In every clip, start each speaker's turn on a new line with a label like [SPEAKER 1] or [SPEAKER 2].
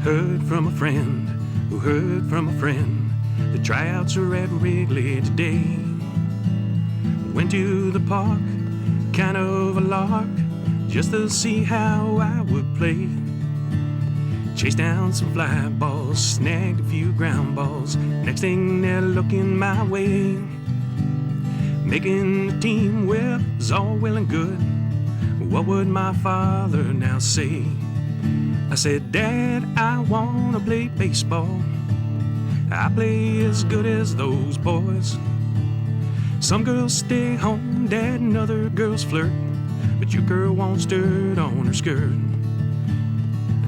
[SPEAKER 1] Heard from a friend who heard from a friend. The tryouts are at Wrigley today. Went to the park, kind of a lark, just to see how I would play. Chased down some fly balls, snagged a few ground balls. Next thing they're looking my way. Making the team, well, is all well and good. What would my father now say? I said, Dad, I wanna play baseball. I play as good as those boys. Some girls stay home, Dad, and other girls flirt, but your girl wants dirt on her skirt.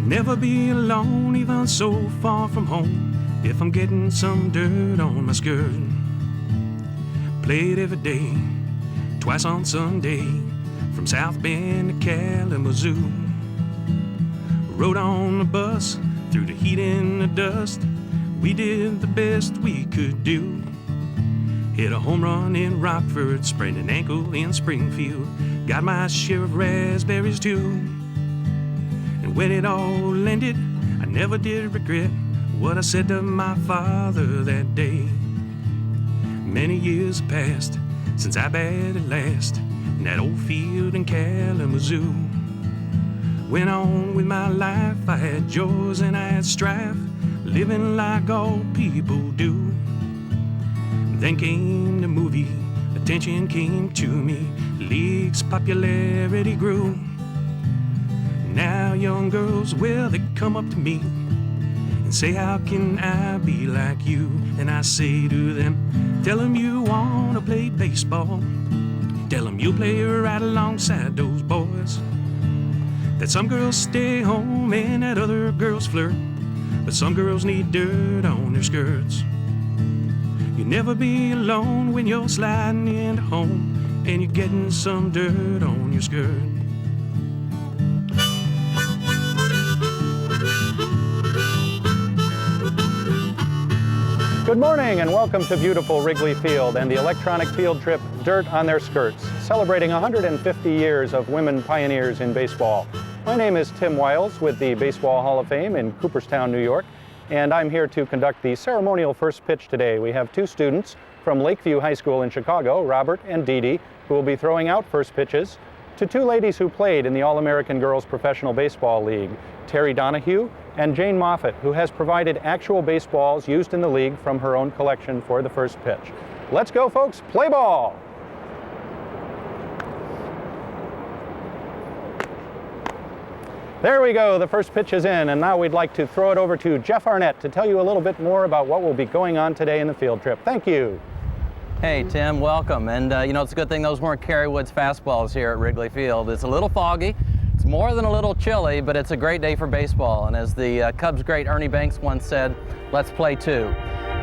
[SPEAKER 1] Never be alone, even so far from home, if I'm getting some dirt on my skirt. Played every day, twice on Sunday, from South Bend to Kalamazoo. Rode on the bus, through the heat and the dust. We did the best we could do. Hit a home run in Rockford, sprained an ankle in Springfield. Got my share of raspberries too. And when it all ended, I never did regret what I said to my father that day. Many years have passed since I batted last in that old field in Kalamazoo. Went on with my life, I had joys and I had strife, living like all people do. Then came the movie, attention came to me, league's popularity grew. Now young girls, well, they come up to me and say, how can I be like you? And I say to them, tell them you wanna play baseball. Tell them you'll play right alongside those boys. That some girls stay home and that other girls flirt, but some girls need dirt on their skirts. You'll never be alone when you're sliding into home and you're getting some dirt on your skirt.
[SPEAKER 2] Good morning and welcome to beautiful Wrigley Field and the electronic field trip Dirt on Their Skirts, celebrating 150 years of women pioneers in baseball. My name is Tim Wiles with the Baseball Hall of Fame in Cooperstown, New York, and I'm here to conduct the ceremonial first pitch today. We have two students from Lakeview High School in Chicago, Robert and Dee Dee, who will be throwing out first pitches to two ladies who played in the All-American Girls Professional Baseball League, Terry Donahue and Jane Moffitt, who has provided actual baseballs used in the league from her own collection for the first pitch. Let's go, folks, play ball! There we go, the first pitch is in, and now we'd like to throw it over to Jeff Arnett to tell you a little bit more about what will be going on today in the field trip. Thank you.
[SPEAKER 3] Hey Tim, welcome. And you know, it's a good thing those weren't Kerry Woods fastballs here at Wrigley Field. It's a little foggy, it's more than a little chilly, but it's a great day for baseball. And as the Cubs great Ernie Banks once said, let's play two.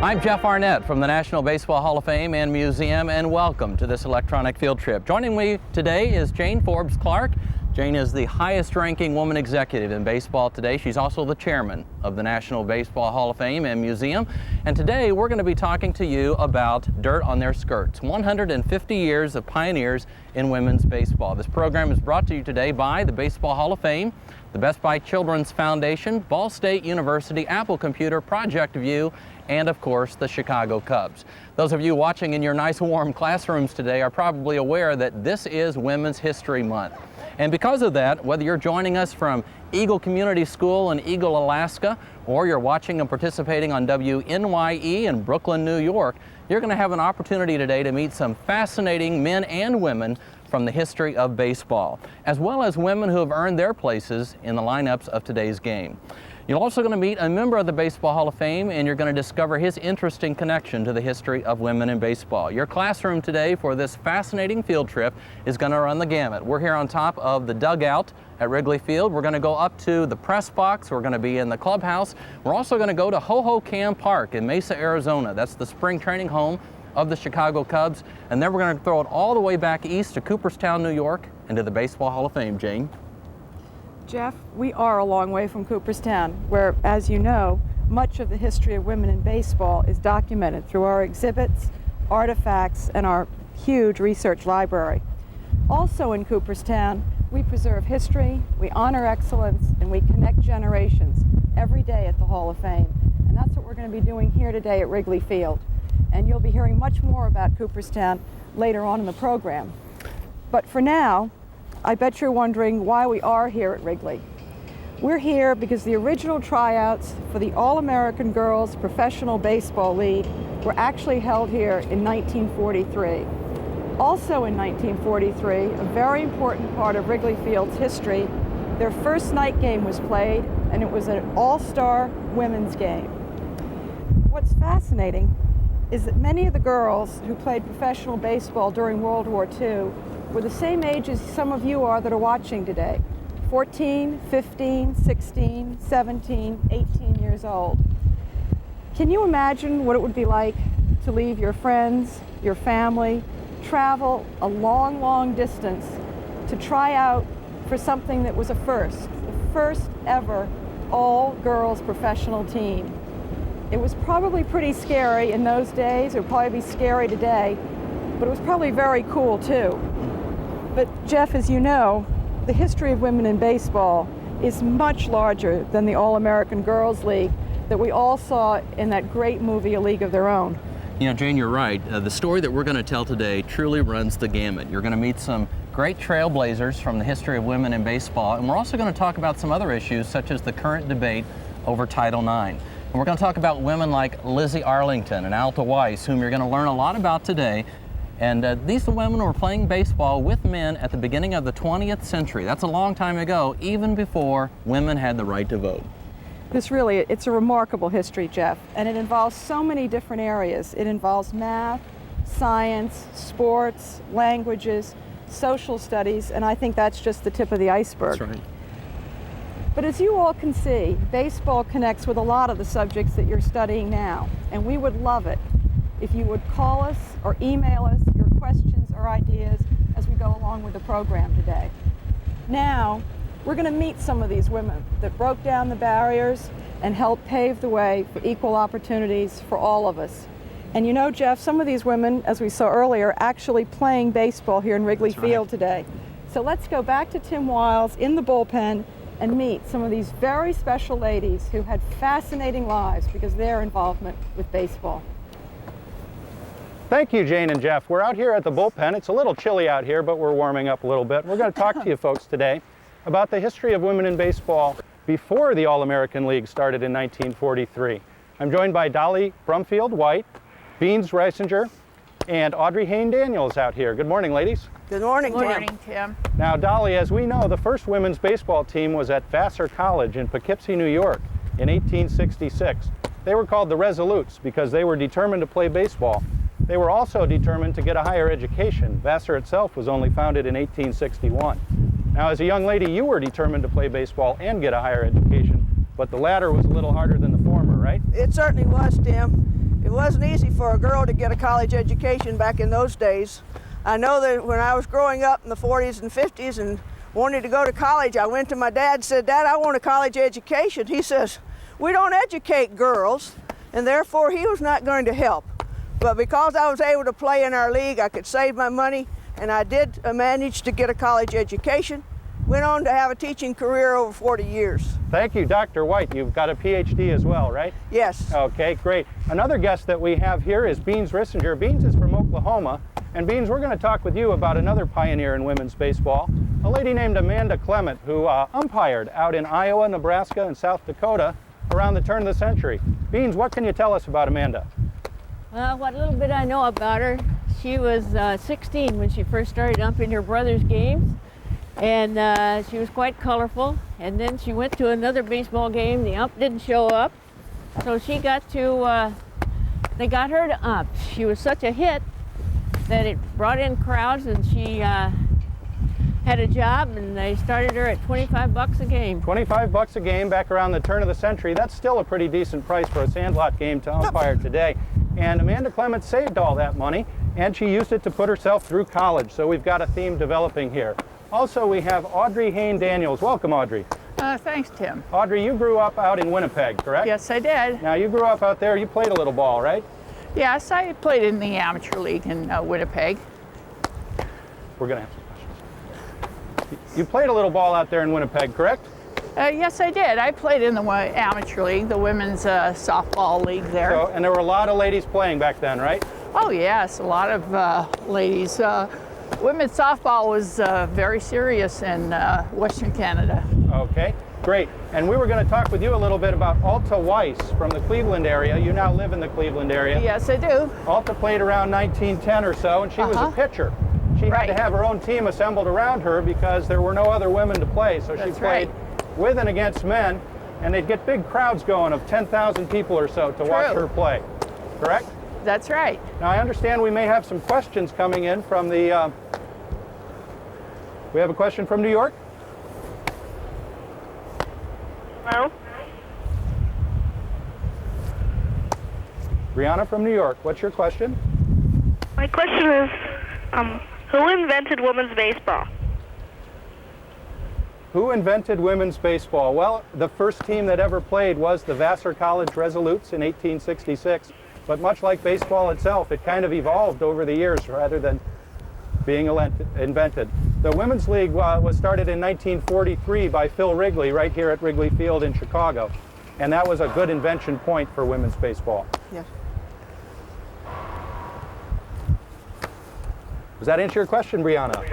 [SPEAKER 3] I'm Jeff Arnett from the National Baseball Hall of Fame and Museum, and welcome to this electronic field trip. Joining me today is Jane Forbes Clark. Jane is the highest ranking woman executive in baseball today. She's also the chairman of the National Baseball Hall of Fame and Museum. And today we're going to be talking to you about Dirt on Their Skirts, 150 years of pioneers in women's baseball. This program is brought to you today by the Baseball Hall of Fame, the Best Buy Children's Foundation, Ball State University, Apple Computer, Project View, and of course the Chicago Cubs. Those of you watching in your nice warm classrooms today are probably aware that this is Women's History Month. And because of that, whether you're joining us from Eagle Community School in Eagle, Alaska, or you're watching and participating on WNYE in Brooklyn, New York, you're going to have an opportunity today to meet some fascinating men and women from the history of baseball, as well as women who have earned their places in the lineups of today's game. You're also going to meet a member of the Baseball Hall of Fame, and you're going to discover his interesting connection to the history of women in baseball. Your classroom today for this fascinating field trip is going to run the gamut. We're here on top of the dugout at Wrigley Field. We're going to go up to the press box. We're going to be in the clubhouse. We're also going to go to Hohokam Park in Mesa, Arizona. That's the spring training home of the Chicago Cubs. And then we're going to throw it all the way back east to Cooperstown, New York, and to the Baseball Hall of Fame. Jane?
[SPEAKER 4] Jeff, we are a long way from Cooperstown, where, as you know, much of the history of women in baseball is documented through our exhibits, artifacts, and our huge research library. Also in Cooperstown, we preserve history, we honor excellence, and we connect generations every day at the Hall of Fame. And that's what we're going to be doing here today at Wrigley Field. And you'll be hearing much more about Cooperstown later on in the program. But for now, I bet you're wondering why we are here at Wrigley. We're here because the original tryouts for the All-American Girls Professional Baseball League were actually held here in 1943. Also in 1943, a very important part of Wrigley Field's history, their first night game was played, and it was an all-star women's game. What's fascinating is that many of the girls who played professional baseball during World War II were the same age as some of you are that are watching today. 14, 15, 16, 17, 18 years old. Can you imagine what it would be like to leave your friends, your family, travel a long, long distance to try out for something that was a first, the first ever all-girls professional team? It was probably pretty scary in those days. It would probably be scary today, but it was probably very cool too. But Jeff, as you know, the history of women in baseball is much larger than the All-American Girls League that we all saw in that great movie, A League of Their Own.
[SPEAKER 3] You know, Jane, you're right. The story that we're going to tell today truly runs the gamut. You're going to meet some great trailblazers from the history of women in baseball, and we're also going to talk about some other issues such as the current debate over Title IX. And we're going to talk about women like Lizzie Arlington and Alta Weiss, whom you're going to learn a lot about today. And these women were playing baseball with men at the beginning of the 20th century. That's a long time ago, even before women had the right to vote.
[SPEAKER 4] It's a remarkable history, Jeff, and it involves so many different areas. It involves math, science, sports, languages, social studies, and I think that's just the tip of the iceberg.
[SPEAKER 3] That's right.
[SPEAKER 4] But as you all can see, baseball connects with a lot of the subjects that you're studying now, and we would love it if you would call us or email us your questions or ideas as we go along with the program today. Now, we're going to meet some of these women that broke down the barriers and helped pave the way for equal opportunities for all of us. And you know, Jeff, some of these women, as we saw earlier, are actually playing baseball here in Wrigley Field today. So let's go back to Tim Wiles in the bullpen and meet some of these very special ladies who had fascinating lives because of their involvement with baseball.
[SPEAKER 2] Thank you, Jane and Jeff. We're out here at the bullpen. It's a little chilly out here, but we're warming up a little bit. We're going to talk to you folks today about the history of women in baseball before the All-American League started in 1943. I'm joined by Dolly Brumfield-White, Beans Reisinger, and Audrey Hayne-Daniels out here. Good morning, ladies.
[SPEAKER 5] Good morning, Tim.
[SPEAKER 6] Good morning, Tim.
[SPEAKER 2] Now, Dolly, as we know, the first women's baseball team was at Vassar College in Poughkeepsie, New York in 1866. They were called the Resolutes because they were determined to play baseball. They were also determined to get a higher education. Vassar itself was only founded in 1861. Now, as a young lady, you were determined to play baseball and get a higher education, but the latter was a little harder than the former, right?
[SPEAKER 5] It certainly was, Tim. It wasn't easy for a girl to get a college education back in those days. I know that when I was growing up in the 40s and 50s and wanted to go to college, I went to my dad and said, "Dad, I want a college education." He says, "We don't educate girls," and therefore he was not going to help. But because I was able to play in our league, I could save my money, and I did manage to get a college education. Went on to have a teaching career over 40 years.
[SPEAKER 2] Thank you, Dr. White. You've got a PhD as well, right?
[SPEAKER 5] Yes.
[SPEAKER 2] Okay, great. Another guest that we have here is Beans Reisinger. Beans is from Oklahoma. And Beans, we're going to talk with you about another pioneer in women's baseball, a lady named Amanda Clement, who umpired out in Iowa, Nebraska, and South Dakota around the turn of the century. Beans, what can you tell us about Amanda?
[SPEAKER 6] Well, what little bit I know about her, she was 16 when she first started umping her brother's games, and she was quite colorful. And then she went to another baseball game. The ump didn't show up, so she got to, they got her to ump. She was such a hit that it brought in crowds, and she had a job, and they started her at $25 a game.
[SPEAKER 2] 25 bucks a game back around the turn of the century. That's still a pretty decent price for a sandlot game to umpire today. And Amanda Clement saved all that money, and she used it to put herself through college. So we've got a theme developing here. Also, we have Audrey Hayne-Daniels. Welcome, Audrey.
[SPEAKER 6] Thanks, Tim.
[SPEAKER 2] Audrey, you grew up out in Winnipeg, correct?
[SPEAKER 6] Yes, I did.
[SPEAKER 2] Now, you grew up out there. You played a little ball, right?
[SPEAKER 6] Yes, I played in the amateur league in Winnipeg.
[SPEAKER 2] We're going to have some questions. You played a little ball out there in Winnipeg, correct?
[SPEAKER 7] Yes, I did. I played in the amateur league, the women's softball league there.
[SPEAKER 2] So, and there were a lot of ladies playing back then, right?
[SPEAKER 7] Oh yes, a lot of ladies. Women's softball was very serious in Western Canada.
[SPEAKER 2] Okay, great. And we were going to talk with you a little bit about Alta Weiss from the Cleveland area. You now live in the Cleveland area.
[SPEAKER 7] Yes, I do.
[SPEAKER 2] Alta played around 1910 or so, and she was a pitcher. She had to have her own team assembled around her because there were no other women to play. So she played with and against men, and they'd get big crowds going of 10,000 people or so to watch her play. Correct?
[SPEAKER 7] That's right.
[SPEAKER 2] Now I understand we may have some questions coming in from the, we have a question from New York?
[SPEAKER 8] Hello?
[SPEAKER 2] Brianna from New York, what's your question?
[SPEAKER 8] My question is, who invented women's baseball?
[SPEAKER 2] Who invented women's baseball? Well, the first team that ever played was the Vassar College Resolutes in 1866. But much like baseball itself, it kind of evolved over the years rather than being invented. The Women's League was started in 1943 by Phil Wrigley right here at Wrigley Field in Chicago. And that was a good invention point for women's baseball.
[SPEAKER 5] Yes.
[SPEAKER 2] Does that answer your question, Brianna?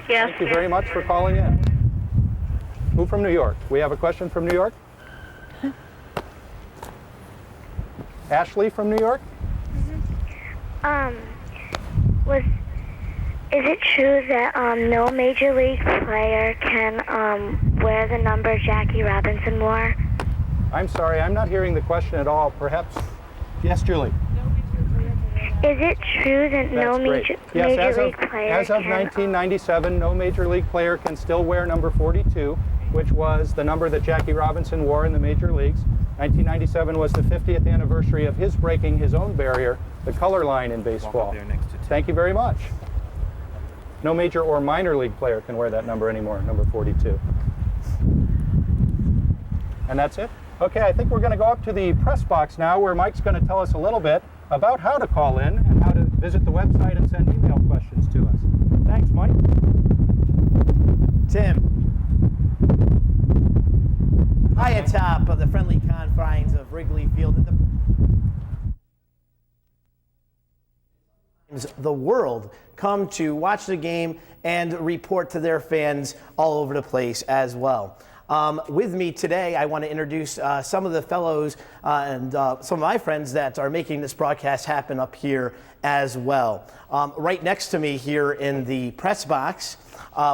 [SPEAKER 8] Yes.
[SPEAKER 2] Thank you very much for calling in. Who from New York? We have a question from New York? Ashley from New York?
[SPEAKER 9] Is it true that no major league player can wear the number Jackie Robinson wore?
[SPEAKER 2] I'm sorry, I'm not hearing the question at all. Perhaps, yes, Julie?
[SPEAKER 9] Is it true that no major league player
[SPEAKER 2] as of 1997, no major league player can still wear number 42, which was the number that Jackie Robinson wore in the major leagues. 1997 was the 50th anniversary of his breaking his own barrier, the color line in baseball. Thank you very much. No major or minor league player can wear that number anymore, number 42. And that's it? Okay, I think we're going to go up to the press box now where Mike's going to tell us a little bit about how to call in and how to visit the website and send email questions to us. Thanks, Mike.
[SPEAKER 10] Tim. High atop of the friendly confines of Wrigley Field, the world come to watch the game and report to their fans all over the place as well. With me today, I want to introduce some of the fellows and some of my friends that are making this broadcast happen up here as well. Right next to me here in the press box,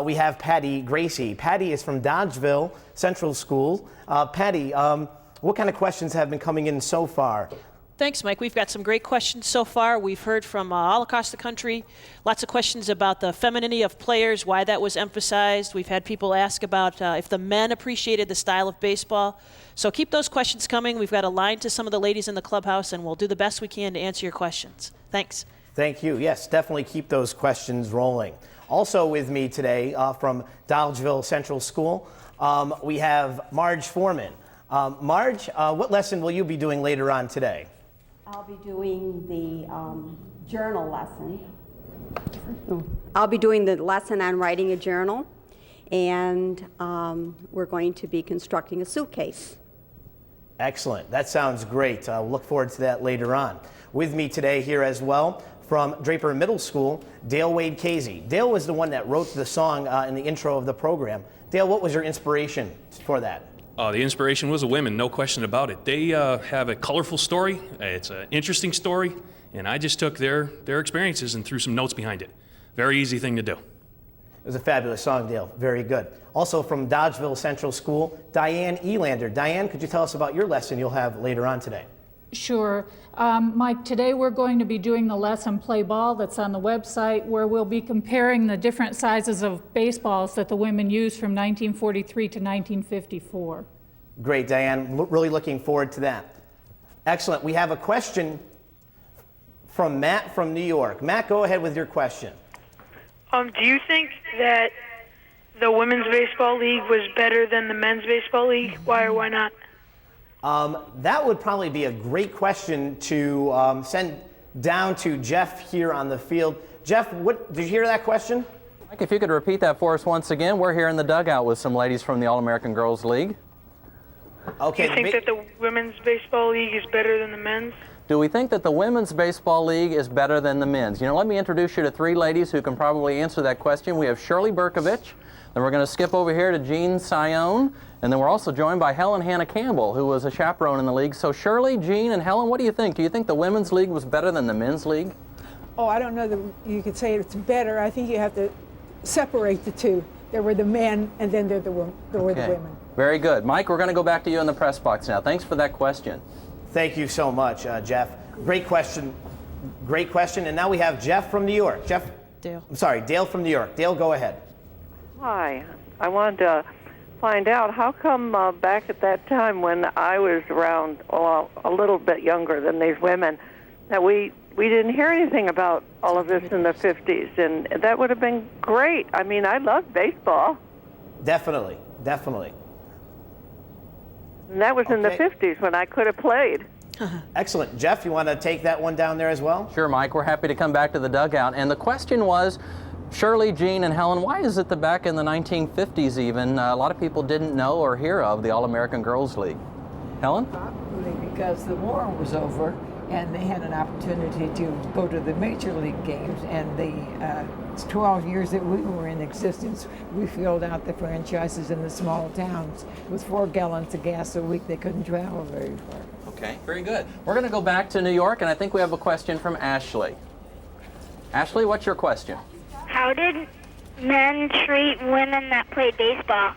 [SPEAKER 10] we have Patty Gracie. Patty is from Dodgeville Central School. Patty, what kind of questions have been coming in so far?
[SPEAKER 11] Thanks, Mike. We've got some great questions so far. We've heard from all across the country, lots of questions about the femininity of players, why that was emphasized. We've had people ask about if the men appreciated the style of baseball. So keep those questions coming. We've got a line to some of the ladies in the clubhouse, and we'll do the best we can to answer your questions. Thanks.
[SPEAKER 10] Thank you. Yes, definitely keep those questions rolling. Also with me today from Dodgeville Central School, we have Marge Foreman. Marge, what lesson will you be doing later on today?
[SPEAKER 12] I'll be doing the journal lesson. I'll be doing the lesson on writing a journal, and we're going to be constructing a suitcase.
[SPEAKER 10] Excellent. That sounds great. We'll look forward to that later on. With me today here as well from Draper Middle School, Dale Wade Casey. Dale was the one that wrote the song in the intro of the program. Dale, what was your inspiration for that?
[SPEAKER 1] The inspiration was the women, no question about it. They have a colorful story. It's an interesting story, and I just took their experiences and threw some notes behind it. Very easy thing to do.
[SPEAKER 10] It was a fabulous song, Dale. Very good. Also from Dodgeville Central School, Diane Elander. Diane, could you tell us about your lesson you'll have later on today?
[SPEAKER 13] Sure. Mike, today we're going to be doing the lesson Play Ball that's on the website, where we'll be comparing the different sizes of baseballs that the women used from 1943 to 1954.
[SPEAKER 10] Great, Diane. Really looking forward to that. Excellent. We have a question from Matt from New York. Matt, go ahead with your question.
[SPEAKER 8] Do you think that the women's baseball league was better than the men's baseball league? Why or why not?
[SPEAKER 10] That would probably be a great question to send down to Jeff here on the field. Jeff, did you hear that question?
[SPEAKER 3] Mike, if you could repeat that for us once again. We're here in the dugout with some ladies from the All-American Girls League.
[SPEAKER 10] Okay.
[SPEAKER 8] Do you think that the women's baseball league is better than the men's?
[SPEAKER 3] Do we think that the women's baseball league is better than the men's? You know, let me introduce you to three ladies who can probably answer that question. We have Shirley Berkovich, then we're going to skip over here to Jean Sion, and then we're also joined by Helen Hannah Campbell, who was a chaperone in the league. So Shirley, Jean, and Helen, what do you think? Do you think the women's league was better than the men's league?
[SPEAKER 14] Oh, I don't know that you could say it's better. I think you have to separate the two. There were the men, and then there were the women.
[SPEAKER 3] Very good. Mike, we're going to go back to you in the press box now. Thanks for that question.
[SPEAKER 10] Thank you so much, Jeff. Great question. Great question. And now we have Jeff from New York. Jeff?
[SPEAKER 11] Dale.
[SPEAKER 10] I'm sorry, Dale from New York. Dale, go ahead.
[SPEAKER 15] Hi. I wanted to find out how come back at that time when I was around a little bit younger than these women that we didn't hear anything about all of this in the 50s, and that would have been great. I mean, I love baseball.
[SPEAKER 10] Definitely, definitely.
[SPEAKER 15] And that was in the 50s when I could have played.
[SPEAKER 10] Excellent. Jeff, you want to take that one down there as well?
[SPEAKER 3] Sure, Mike. We're happy to come back to the dugout. And the question was, Shirley, Jean, and Helen, why is it that back in the 1950s even, a lot of people didn't know or hear of the All-American Girls League? Helen?
[SPEAKER 16] Probably because the war was over and they had an opportunity to go to the major league games. And the 12 years that we were in existence, we filled out the franchises in the small towns. With 4 gallons of gas a week, they couldn't travel very far.
[SPEAKER 3] Okay, very good. We're going to go back to New York, and I think we have a question from Ashley. Ashley, what's your question?
[SPEAKER 9] How did men treat women that played baseball?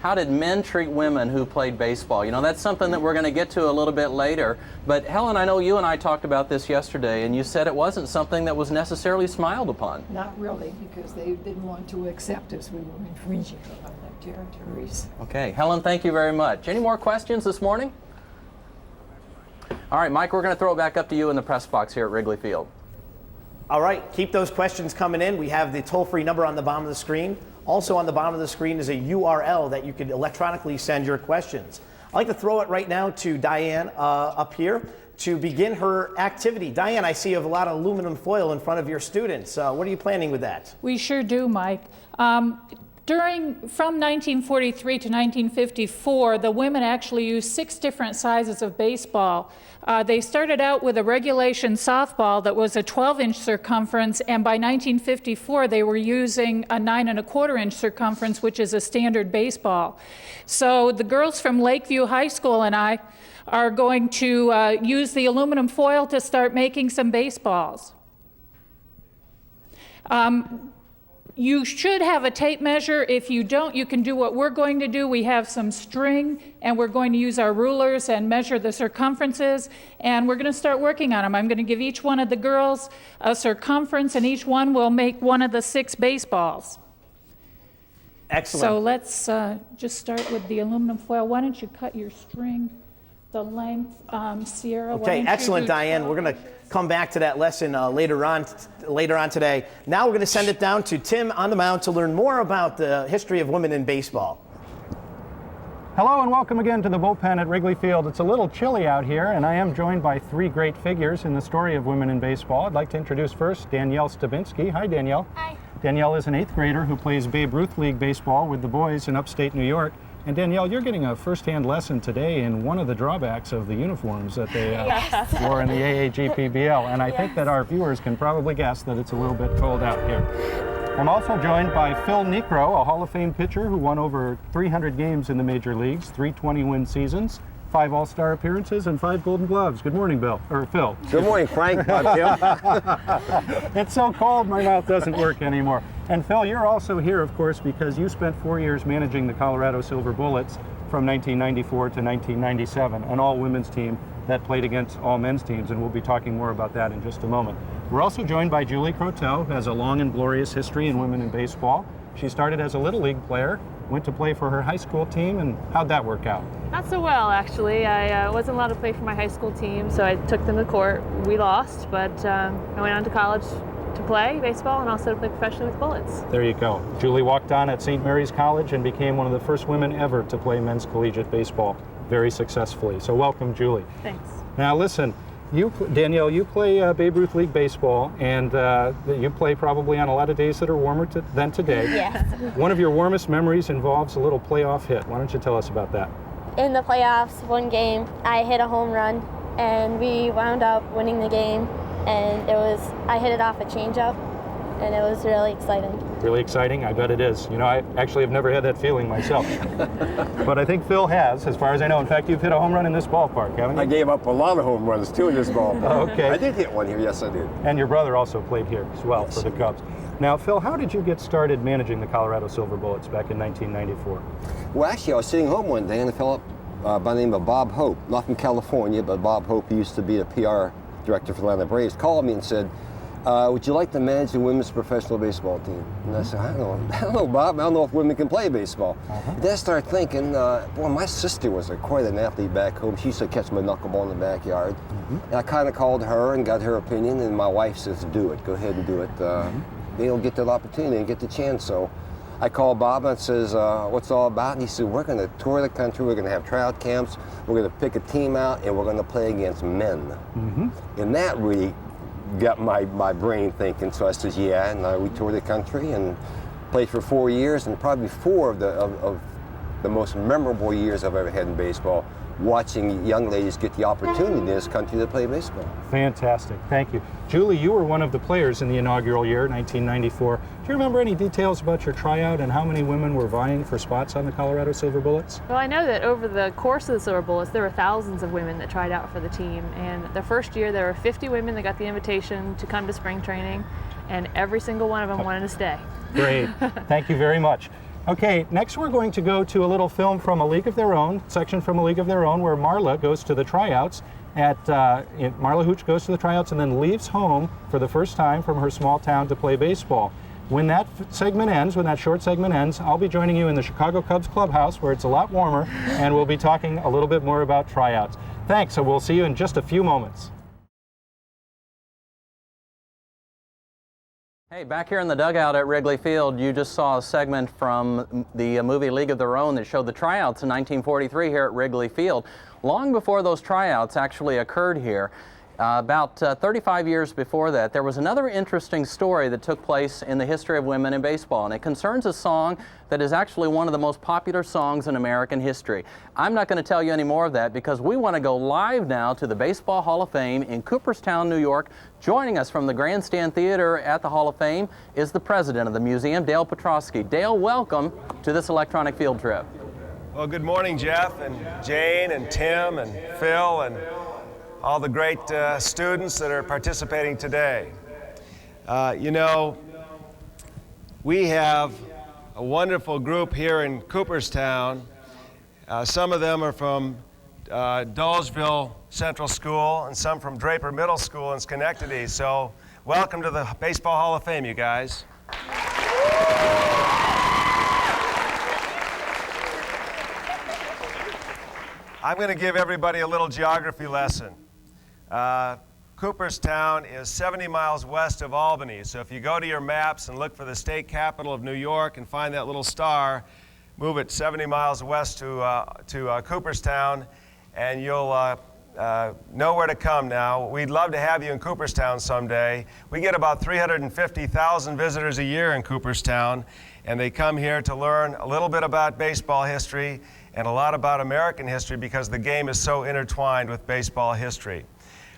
[SPEAKER 3] How did men treat women who played baseball? You know, that's something that we're going to get to a little bit later. But Helen, I know you and I talked about this yesterday, and you said it wasn't something that was necessarily smiled upon.
[SPEAKER 16] Not really, because they didn't want to accept us. We were infringing on their territories.
[SPEAKER 3] Okay, Helen, thank you very much. Any more questions this morning? All right, Mike, we're going to throw it back up to you in the press box here at Wrigley Field.
[SPEAKER 10] All right, keep those questions coming in. We have the toll-free number on the bottom of the screen. Also on the bottom of the screen is a URL that you can electronically send your questions. I'd like to throw it right now to Diane up here to begin her activity. Diane, I see you have a lot of aluminum foil in front of your students. What are you planning with that?
[SPEAKER 13] We sure do, Mike. From 1943 to 1954, the women actually used 6 different sizes of baseball. They started out with a regulation softball that was a 12-inch circumference, and by 1954 they were using a 9¼ inch circumference, which is a standard baseball. So the girls from Lakeview High School and I are going to use the aluminum foil to start making some baseballs. You should have a tape measure. If you don't, you can do what we're going to do. We have some string, and we're going to use our rulers and measure the circumferences, and we're going to start working on them. I'm going to give each one of the girls a circumference, and each one will make one of the 6 baseballs.
[SPEAKER 10] Excellent.
[SPEAKER 13] So let's just start with the aluminum foil. Why don't you cut your string, the length, Sierra?
[SPEAKER 10] Okay, excellent, Diane. We're going to come back to that lesson later on today. Now we're going to send it down to Tim on the mound to learn more about the history of women in baseball.
[SPEAKER 2] Hello and welcome again to the bullpen at Wrigley Field. It's a little chilly out here, and I am joined by 3 great figures in the story of women in baseball. I'd like to introduce first Danielle Stabinsky. Hi, Danielle.
[SPEAKER 17] Hi.
[SPEAKER 2] Danielle is an 8th grader who plays Babe Ruth League baseball with the boys in upstate New York. And Danielle, you're getting a first-hand lesson today in one of the drawbacks of the uniforms that they wore in the AAGPBL. And I think that our viewers can probably guess that it's a little bit cold out here. I'm also joined by Phil Niekro, a Hall of Fame pitcher who won over 300 games in the major leagues, 3 20-win seasons, 5 All-Star appearances, and 5 Golden Gloves. Good morning, Phil.
[SPEAKER 18] Good morning, Frank.
[SPEAKER 2] It's so cold, my mouth doesn't work anymore. And Phil, you're also here, of course, because you spent 4 years managing the Colorado Silver Bullets from 1994 to 1997, an all-women's team that played against all men's teams, and we'll be talking more about that in just a moment. We're also joined by Julie Croteau, who has a long and glorious history in women in baseball. She started as a Little League player, went to play for her high school team, and how'd that work out?
[SPEAKER 17] Not so well, actually. I wasn't allowed to play for my high school team, so I took them to court. We lost, but I went on to college to play baseball and also to play professionally with Bullets.
[SPEAKER 2] There you go. Julie walked on at St. Mary's College and became one of the first women ever to play men's collegiate baseball very successfully. So welcome, Julie.
[SPEAKER 17] Thanks.
[SPEAKER 2] Now listen, Danielle, you play Babe Ruth League baseball, and you play probably on a lot of days that are warmer than today.
[SPEAKER 17] Yes.
[SPEAKER 2] One of your warmest memories involves a little playoff hit. Why don't you tell us about that?
[SPEAKER 18] in the playoffs, one game, I hit a home run, and we wound up winning the game. And I hit it off a changeup, and it was really exciting.
[SPEAKER 2] Really exciting? I bet it is. You know, I actually have never had that feeling myself. But I think Phil has, as far as I know. In fact, you've hit a home run in this ballpark, haven't you?
[SPEAKER 19] I gave up a lot of home runs, too, in this ballpark.
[SPEAKER 2] Okay.
[SPEAKER 19] I did hit one here, yes, I did.
[SPEAKER 2] And your brother also played here as well for the Cubs. Now, Phil, how did you get started managing the Colorado Silver Bullets back in 1994?
[SPEAKER 19] Well, actually, I was sitting home one day, and I fell up by the name of Bob Hope, not from California, but Bob Hope, who used to be the PR director for the Atlanta Braves, called me and said, would you like to manage the women's professional baseball team? And I said, I don't know, Bob. I don't know if women can play baseball. And then I started thinking, boy, my sister was quite an athlete back home. She used to catch my knuckleball in the backyard. And I kind of called her and got her opinion, and my wife says, do it. Go ahead and do it. They don't get that opportunity and get the chance. So I called Bob and says, what's it all about? And he said, we're going to tour the country. We're going to have tryout camps. We're going to pick a team out, and we're going to play against men. And that really got my brain thinking. So I said, yeah, and we toured the country and played for 4 years, and probably 4 of the most memorable years I've ever had in baseball, watching young ladies get the opportunity in this country to play baseball.
[SPEAKER 2] Fantastic, thank you. Julie, you were one of the players in the inaugural year, 1994. Do you remember any details about your tryout and how many women were vying for spots on the Colorado Silver Bullets?
[SPEAKER 17] Well, I know that over the course of the Silver Bullets, there were thousands of women that tried out for the team. And the first year, there were 50 women that got the invitation to come to spring training, and every single one of them wanted to stay.
[SPEAKER 2] Great, thank you very much. Okay, next we're going to go to a little film from A League of Their Own, section from A League of Their Own, where Marla goes to the tryouts. Marla Hooch goes to the tryouts and then leaves home for the first time from her small town to play baseball. When that segment ends, when that short segment ends, I'll be joining you in the Chicago Cubs clubhouse where it's a lot warmer, and we'll be talking a little bit more about tryouts. Thanks, so we'll see you in just a few moments.
[SPEAKER 3] Hey, back here in the dugout at Wrigley Field, you just saw a segment from the movie League of Their Own that showed the tryouts in 1943 here at Wrigley Field. Long before those tryouts actually occurred here, about 35 years before that, there was another interesting story that took place in the history of women in baseball, and it concerns a song that is actually one of the most popular songs in American history. I'm not going to tell you any more of that because we want to go live now to the Baseball Hall of Fame in Cooperstown, New York. Joining us from the Grandstand Theater at the Hall of Fame is the president of the museum, Dale Petrosky. Dale, welcome to this electronic field trip.
[SPEAKER 20] Well, good morning, Jeff and Jane and Tim and Phil and all the great students that are participating today. You know, we have a wonderful group here in Cooperstown. Some of them are from Dolgeville Central School and some from Draper Middle School in Schenectady. So welcome to the Baseball Hall of Fame, you guys. I'm going to give everybody a little geography lesson. Cooperstown is 70 miles west of Albany, so if you go to your maps and look for the state capital of New York and find that little star, move it 70 miles west to Cooperstown, and you'll know where to come now. We'd love to have you in Cooperstown someday. We get about 350,000 visitors a year in Cooperstown, and they come here to learn a little bit about baseball history and a lot about American history because the game is so intertwined with baseball history.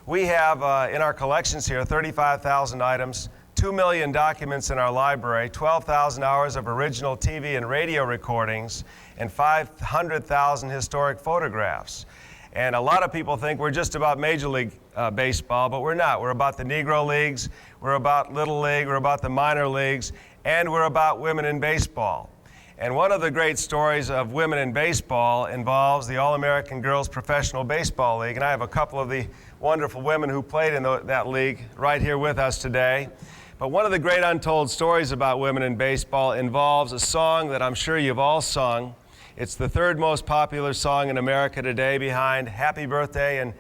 [SPEAKER 20] We have in our collections here 35,000 items, 2 million documents in our library, 12,000 hours of original TV and radio recordings, and 500,000 historic photographs. And a lot of people think we're just about Major League Baseball, but we're not. We're about the Negro Leagues, we're about Little League, we're about the minor leagues, and we're about women in baseball. And one of the great stories of women in baseball involves the All-American Girls Professional Baseball League. And I have a couple of the wonderful women who played in that league right here with us today. But one of the great untold stories about women in baseball involves a song that I'm sure you've all sung. It's the third most popular song in America today behind Happy Birthday and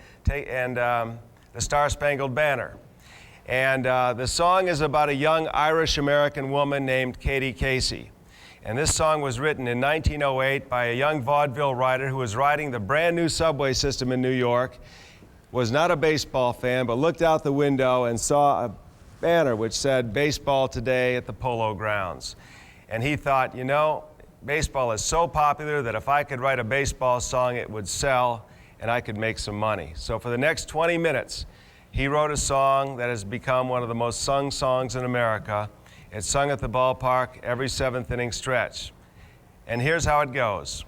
[SPEAKER 20] the Star-Spangled Banner. And the song is about a young Irish-American woman named Katie Casey. And this song was written in 1908 by a young vaudeville writer who was riding the brand new subway system in New York, was not a baseball fan, but looked out the window and saw a banner which said, "Baseball today at the Polo Grounds." And he thought, you know, baseball is so popular that if I could write a baseball song, it would sell and I could make some money. So for the next 20 minutes, he wrote a song that has become one of the most sung songs in America. It's sung at the ballpark every 7th inning stretch. And here's how it goes.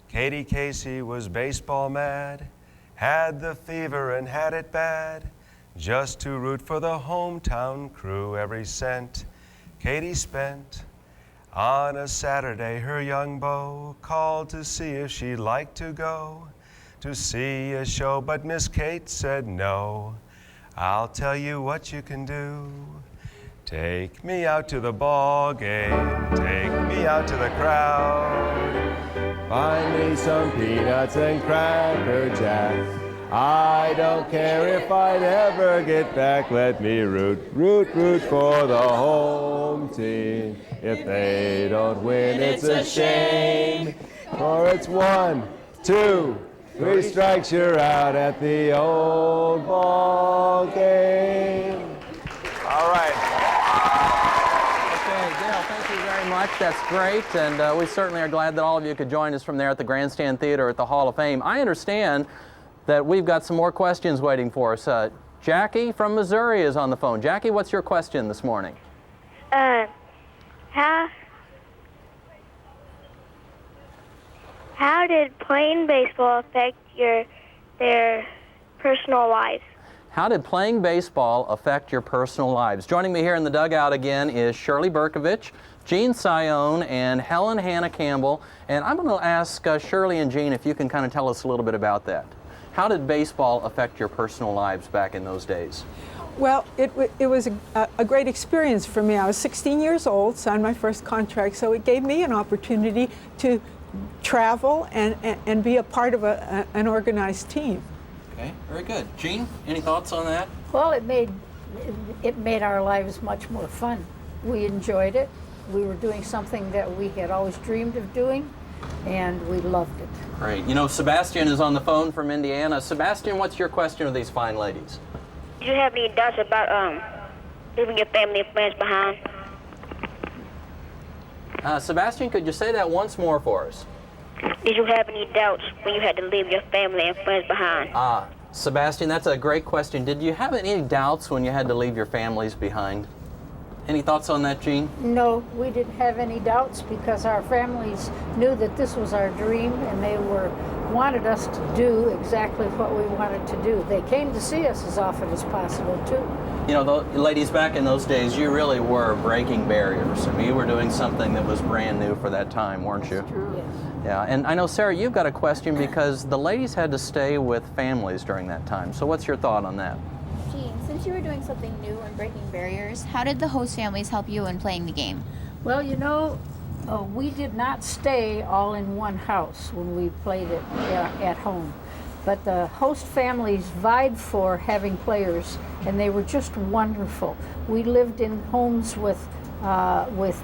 [SPEAKER 20] Katie Casey was baseball mad, had the fever and had it bad, just to root for the hometown crew. Every cent Katie spent. On a Saturday, her young beau called to see if she'd like to go to see a show, but Miss Kate said no. I'll tell you what you can do. Take me out to the ball game, take me out to the crowd. Find me some peanuts and Cracker Jack. I don't care if I'd ever get back. Let me root for the home team. If they don't win, it's a shame. For it's 1, 2, 3 strikes, you're out at the old ball game. All right.
[SPEAKER 3] Okay, Dale, thank you very much. That's great, and we certainly are glad that all of you could join us from there at the Grandstand Theater at the Hall of Fame. I understand that we've got some more questions waiting for us. Jackie from Missouri is on the phone. Jackie, what's your question this morning?
[SPEAKER 9] How did playing baseball affect their personal lives?
[SPEAKER 3] How did playing baseball affect your personal lives? Joining me here in the dugout again is Shirley Berkovich, Jean Sion, and Helen Hannah Campbell. And I'm going to ask Shirley and Jean if you can kind of tell us a little bit about that. How did baseball affect your personal lives back in those days?
[SPEAKER 14] Well, it was a great experience for me. I was 16 years old, signed my first contract, so it gave me an opportunity to travel and be a part of an organized team.
[SPEAKER 3] Okay, very good. Jean, any thoughts on that?
[SPEAKER 21] Well, it made our lives much more fun. We enjoyed it. We were doing something that we had always dreamed of doing, and we loved it.
[SPEAKER 3] Great. You know, Sebastian is on the phone from Indiana. Sebastian, what's your question of these fine ladies?
[SPEAKER 9] Do you have any doubts about leaving your family and friends behind?
[SPEAKER 3] Sebastian, could you say that once more for us?
[SPEAKER 9] Did you have any doubts when you had to leave your family and friends behind?
[SPEAKER 3] Sebastian, that's a great question. Did you have any doubts when you had to leave your families behind? Any thoughts on that, Jean?
[SPEAKER 21] No, we didn't have any doubts because our families knew that this was our dream and they wanted us to do exactly what we wanted to do. They came to see us as often as possible, too.
[SPEAKER 3] You know, ladies, back in those days, you really were breaking barriers. I mean, you were doing something that was brand new for that time, weren't you?
[SPEAKER 21] That's true. Yes.
[SPEAKER 3] Yeah, and I know, Sarah, you've got a question because the ladies had to stay with families during that time. So what's your thought on that?
[SPEAKER 22] Jean, since you were doing something new and breaking barriers, how did the host families help you in playing the game?
[SPEAKER 21] Well, you know, we did not stay all in one house when we played it at home. But the host families vied for having players, and they were just wonderful. We lived in homes with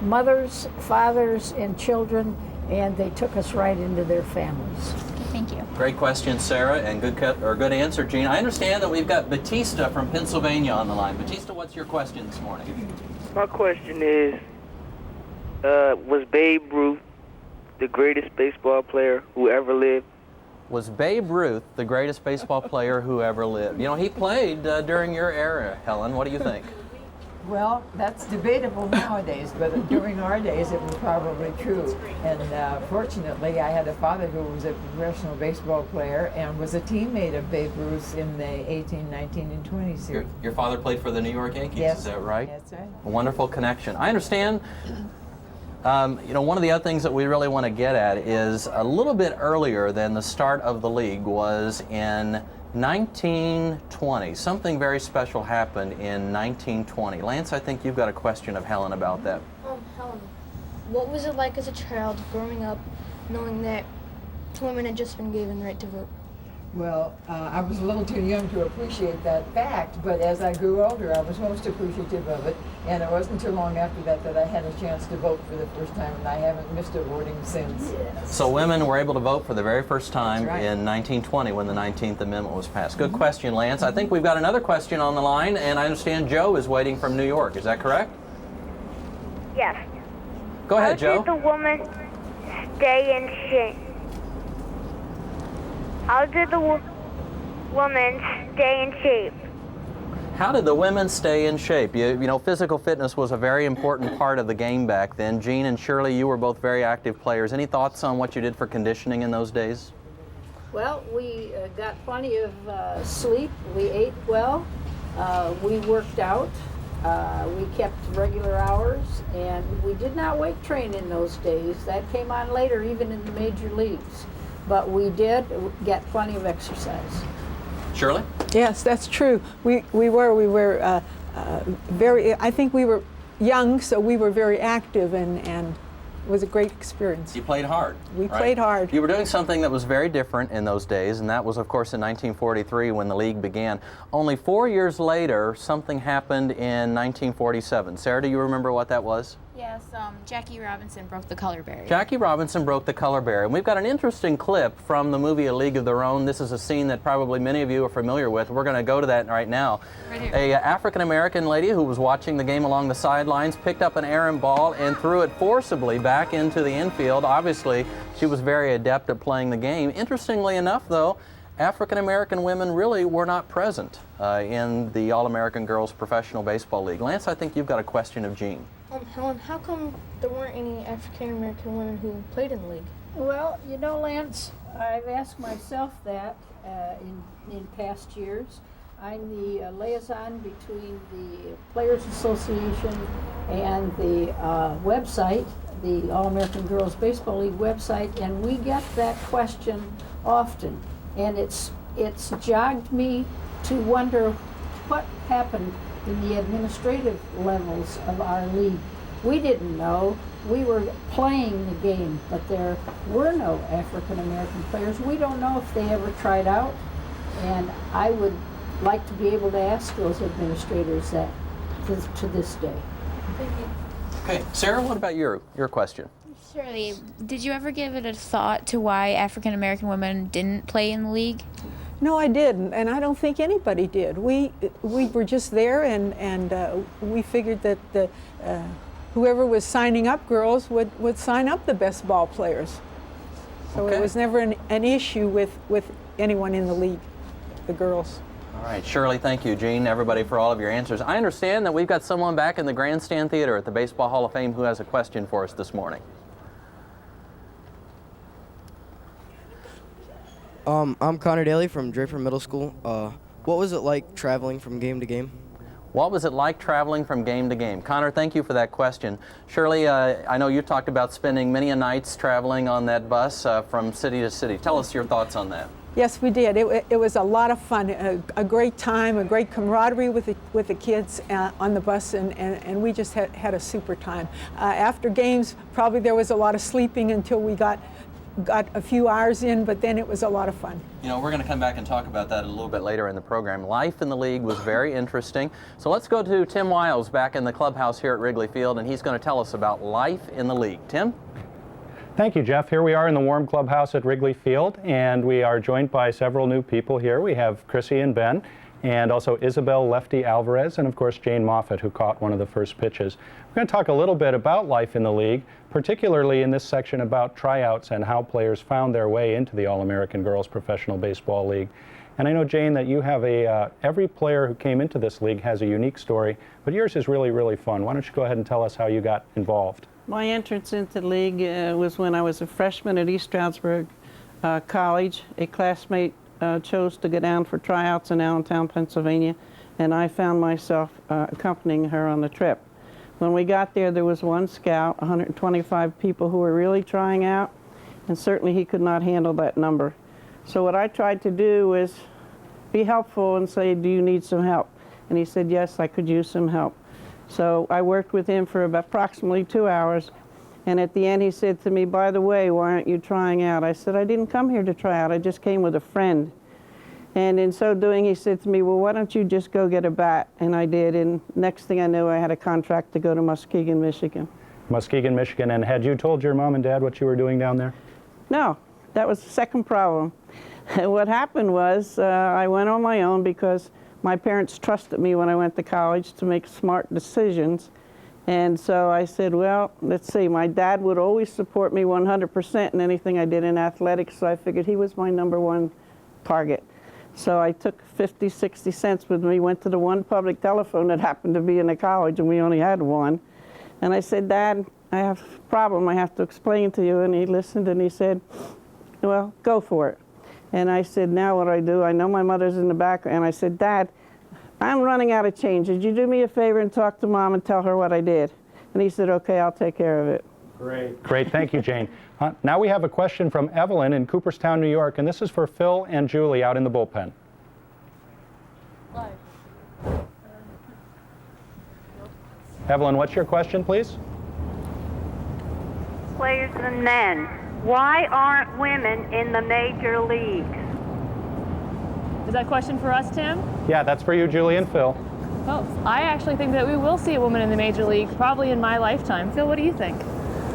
[SPEAKER 21] mothers, fathers, and children, and they took us right into their families.
[SPEAKER 22] Thank you.
[SPEAKER 3] Great question, Sarah, and good answer, Jean. I understand that we've got Batista from Pennsylvania on the line. Batista, what's your question this morning?
[SPEAKER 23] My question is, was Babe Ruth the greatest baseball player who ever lived?
[SPEAKER 3] Was Babe Ruth the greatest baseball player who ever lived? You know, he played during your era, Helen. What do you think?
[SPEAKER 16] Well, that's debatable nowadays, but during our days it was probably true. And fortunately, I had a father who was a professional baseball player and was a teammate of Babe Ruth in the 18, 19, and 20 series.
[SPEAKER 3] Your father played for the New York Yankees,
[SPEAKER 16] Yes.
[SPEAKER 3] is that right?
[SPEAKER 16] That's right.
[SPEAKER 3] A wonderful connection. I understand. You know, one of the other things that we really want to get at is a little bit earlier than the start of the league was in 1920. Something very special happened in 1920. Lance, I think you've got a question of Helen about that.
[SPEAKER 24] Helen, what was it like as a child growing up knowing that women had just been given the right to vote?
[SPEAKER 16] Well, I was a little too young to appreciate that fact, but as I grew older, I was most appreciative of it. And it wasn't too long after that that I had a chance to vote for the first time, and I haven't missed a voting since.
[SPEAKER 24] Yes.
[SPEAKER 3] So women were able to vote for the very first time
[SPEAKER 16] That's right.
[SPEAKER 3] in 1920 when the 19th Amendment was passed. Good question, Lance. I think we've got another question on the line, and I understand Joe is waiting from New York. Is that correct?
[SPEAKER 9] Yes.
[SPEAKER 3] Go ahead, Joe.
[SPEAKER 9] How did the woman stay in shape? How did the woman stay in shape?
[SPEAKER 3] How did the women stay in shape? You know, physical fitness was a very important part of the game back then. Jean and Shirley, you were both very active players. Any thoughts on what you did for conditioning in those days?
[SPEAKER 21] Well, we got plenty of sleep. We ate well. We worked out. We kept regular hours, and we did not weight train in those days. That came on later, even in the major leagues. But we did get plenty of exercise.
[SPEAKER 3] Shirley?
[SPEAKER 14] Yes, that's true. We were very, I think we were young, so we were very active, and it was a great experience.
[SPEAKER 3] You played hard.
[SPEAKER 14] We played hard.
[SPEAKER 3] You were doing something that was very different in those days, and that was, of course, in 1943 when the league began. Only 4 years later, something happened in 1947. Sarah, do you remember what that was?
[SPEAKER 22] Yes, Jackie Robinson broke the color barrier.
[SPEAKER 3] Jackie Robinson broke the color barrier. And we've got an interesting clip from the movie A League of Their Own. This is a scene that probably many of you are familiar with. We're going to go to that right now.
[SPEAKER 22] Right here.
[SPEAKER 3] A African-American lady who was watching the game along the sidelines picked up an errant ball and threw it forcibly back into the infield. Obviously, she was very adept at playing the game. Interestingly enough, though, African-American women really were not present in the All-American Girls Professional Baseball League. Lance, I think you've got a question of Jean.
[SPEAKER 24] Helen, how come there weren't any African-American women who played in the league?
[SPEAKER 21] Well, you know, Lance, I've asked myself that in past years. I'm the liaison between the Players Association and the website, the All-American Girls Baseball League website, and we get that question often. And it's jogged me to wonder what happened in the administrative levels of our league. We didn't know. We were playing the game, but there were no African-American players. We don't know if they ever tried out, and I would like to be able to ask those administrators that to this day.
[SPEAKER 22] Thank you.
[SPEAKER 3] Okay, Sarah, what about your question?
[SPEAKER 22] Shirley, did you ever give it a thought to why African American women didn't play in the league?
[SPEAKER 14] No, I didn't, and I don't think anybody did. We were just there, and we figured that whoever was signing up girls would sign up the best ball players. So
[SPEAKER 3] Okay.
[SPEAKER 14] it was never an issue with anyone in the league, the girls.
[SPEAKER 3] All right, Shirley, thank you. Jean, everybody, for all of your answers. I understand that we've got someone back in the Grandstand Theater at the Baseball Hall of Fame who has a question for us this morning.
[SPEAKER 4] I'm Connor Daly from Draper Middle School. What was it like traveling from game to game?
[SPEAKER 3] What was it like traveling from game to game? Connor, thank you for that question. Shirley, I know you talked about spending many a nights traveling on that bus from city to city. Tell us your thoughts on that.
[SPEAKER 14] Yes, we did. It was a lot of fun, a great time, a great camaraderie with the kids on the bus, and we just had a super time. After games, probably there was a lot of sleeping until we got a few hours in, but then it was a lot of fun.
[SPEAKER 3] You know, we're going to come back and talk about that a little bit later in the program. Life in the league was very interesting. So let's go to Tim Wiles back in the clubhouse here at Wrigley Field, and he's going to tell us about life in the league. Tim?
[SPEAKER 2] Thank you, Jeff. Here we are in the warm clubhouse at Wrigley Field, and we are joined by several new people here. We have Chrissy and Ben, and also Isabel Lefty Alvarez, and of course Jane Moffett, who caught one of the first pitches. We're going to talk a little bit about life in the league, particularly in this section about tryouts and how players found their way into the All-American Girls Professional Baseball League. And I know, Jane, that you have every player who came into this league has a unique story, but yours is really, really fun. Why don't you go ahead and tell us how you got involved?
[SPEAKER 5] My entrance into the league was when I was a freshman at East Stroudsburg College. A classmate chose to go down for tryouts in Allentown, Pennsylvania, and I found myself accompanying her on the trip. When we got there, there was one scout, 125 people who were really trying out, and certainly he could not handle that number. So what I tried to do was be helpful and say, do you need some help? And he said, yes, I could use some help. So I worked with him for about approximately 2 hours, and at the end he said to me, by the way, why aren't you trying out? I said, I didn't come here to try out, I just came with a friend. And in so doing, he said to me, well, why don't you just go get a bat? And I did, and next thing I knew, I had a contract to go to Muskegon, Michigan.
[SPEAKER 2] Muskegon, Michigan, and had you told your mom and dad what you were doing down there?
[SPEAKER 5] No, that was the second problem. What happened was I went on my own because my parents trusted me when I went to college to make smart decisions. And so I said, well, let's see, my dad would always support me 100% in anything I did in athletics, so I figured he was my #1 target. So I took 50, 60 cents with me, went to the one public telephone that happened to be in the college, and we only had one. And I said, Dad, I have a problem I have to explain to you. And he listened and he said, well, go for it. And I said, now what do I do? I know my mother's in the back. And I said, Dad, I'm running out of change. Did you do me a favor and talk to Mom and tell her what I did? And he said, okay, I'll take care of it.
[SPEAKER 2] Great. Great. Thank you, Jane. Now we have a question from Evelyn in Cooperstown, New York, and this is for Phil and Julie out in the bullpen. Evelyn, what's your question, please?
[SPEAKER 1] Players and men. Why aren't women in the major leagues?
[SPEAKER 17] Is that a question for us, Tim?
[SPEAKER 2] Yeah, that's for you, Julie and Phil.
[SPEAKER 17] Well, I actually think that we will see a woman in the major league probably in my lifetime. Phil, what do you think?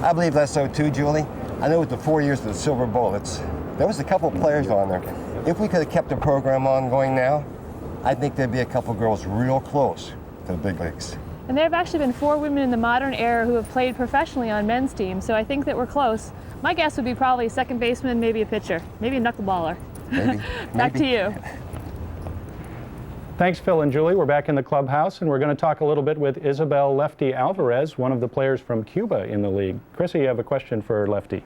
[SPEAKER 19] I believe that's so too, Julie. I know with the 4 years of the Silver Bullets, there was a couple of players on there. If we could have kept the program ongoing now, I think there'd be a couple girls real close to the big leagues.
[SPEAKER 17] And there have actually been 4 women in the modern era who have played professionally on men's teams, so I think that we're close. My guess would be probably a second baseman, maybe a pitcher, maybe a knuckleballer.
[SPEAKER 19] Maybe.
[SPEAKER 17] Back to you.
[SPEAKER 2] Thanks, Phil and Julie. We're back in the clubhouse, and we're going to talk a little bit with Isabel Lefty Alvarez, one of the players from Cuba in the league. Chrissy, you have a question for Lefty.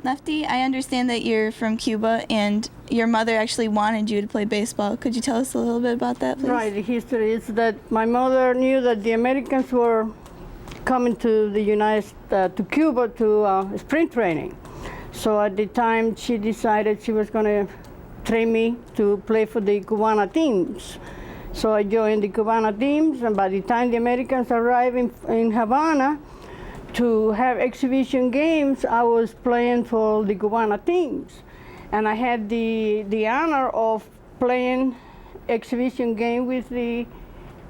[SPEAKER 6] Lefty, I understand that you're from Cuba and your mother actually wanted you to play baseball. Could you tell us a little bit about that, please?
[SPEAKER 7] Right, the history is that my mother knew that the Americans were coming to the to Cuba to spring training. So at the time she decided she was going to train me to play for the Cubana teams. So I joined the Cubana teams, and by the time the Americans arrived in Havana, to have exhibition games, I was playing for the Cubana teams. And I had the honor of playing exhibition game with the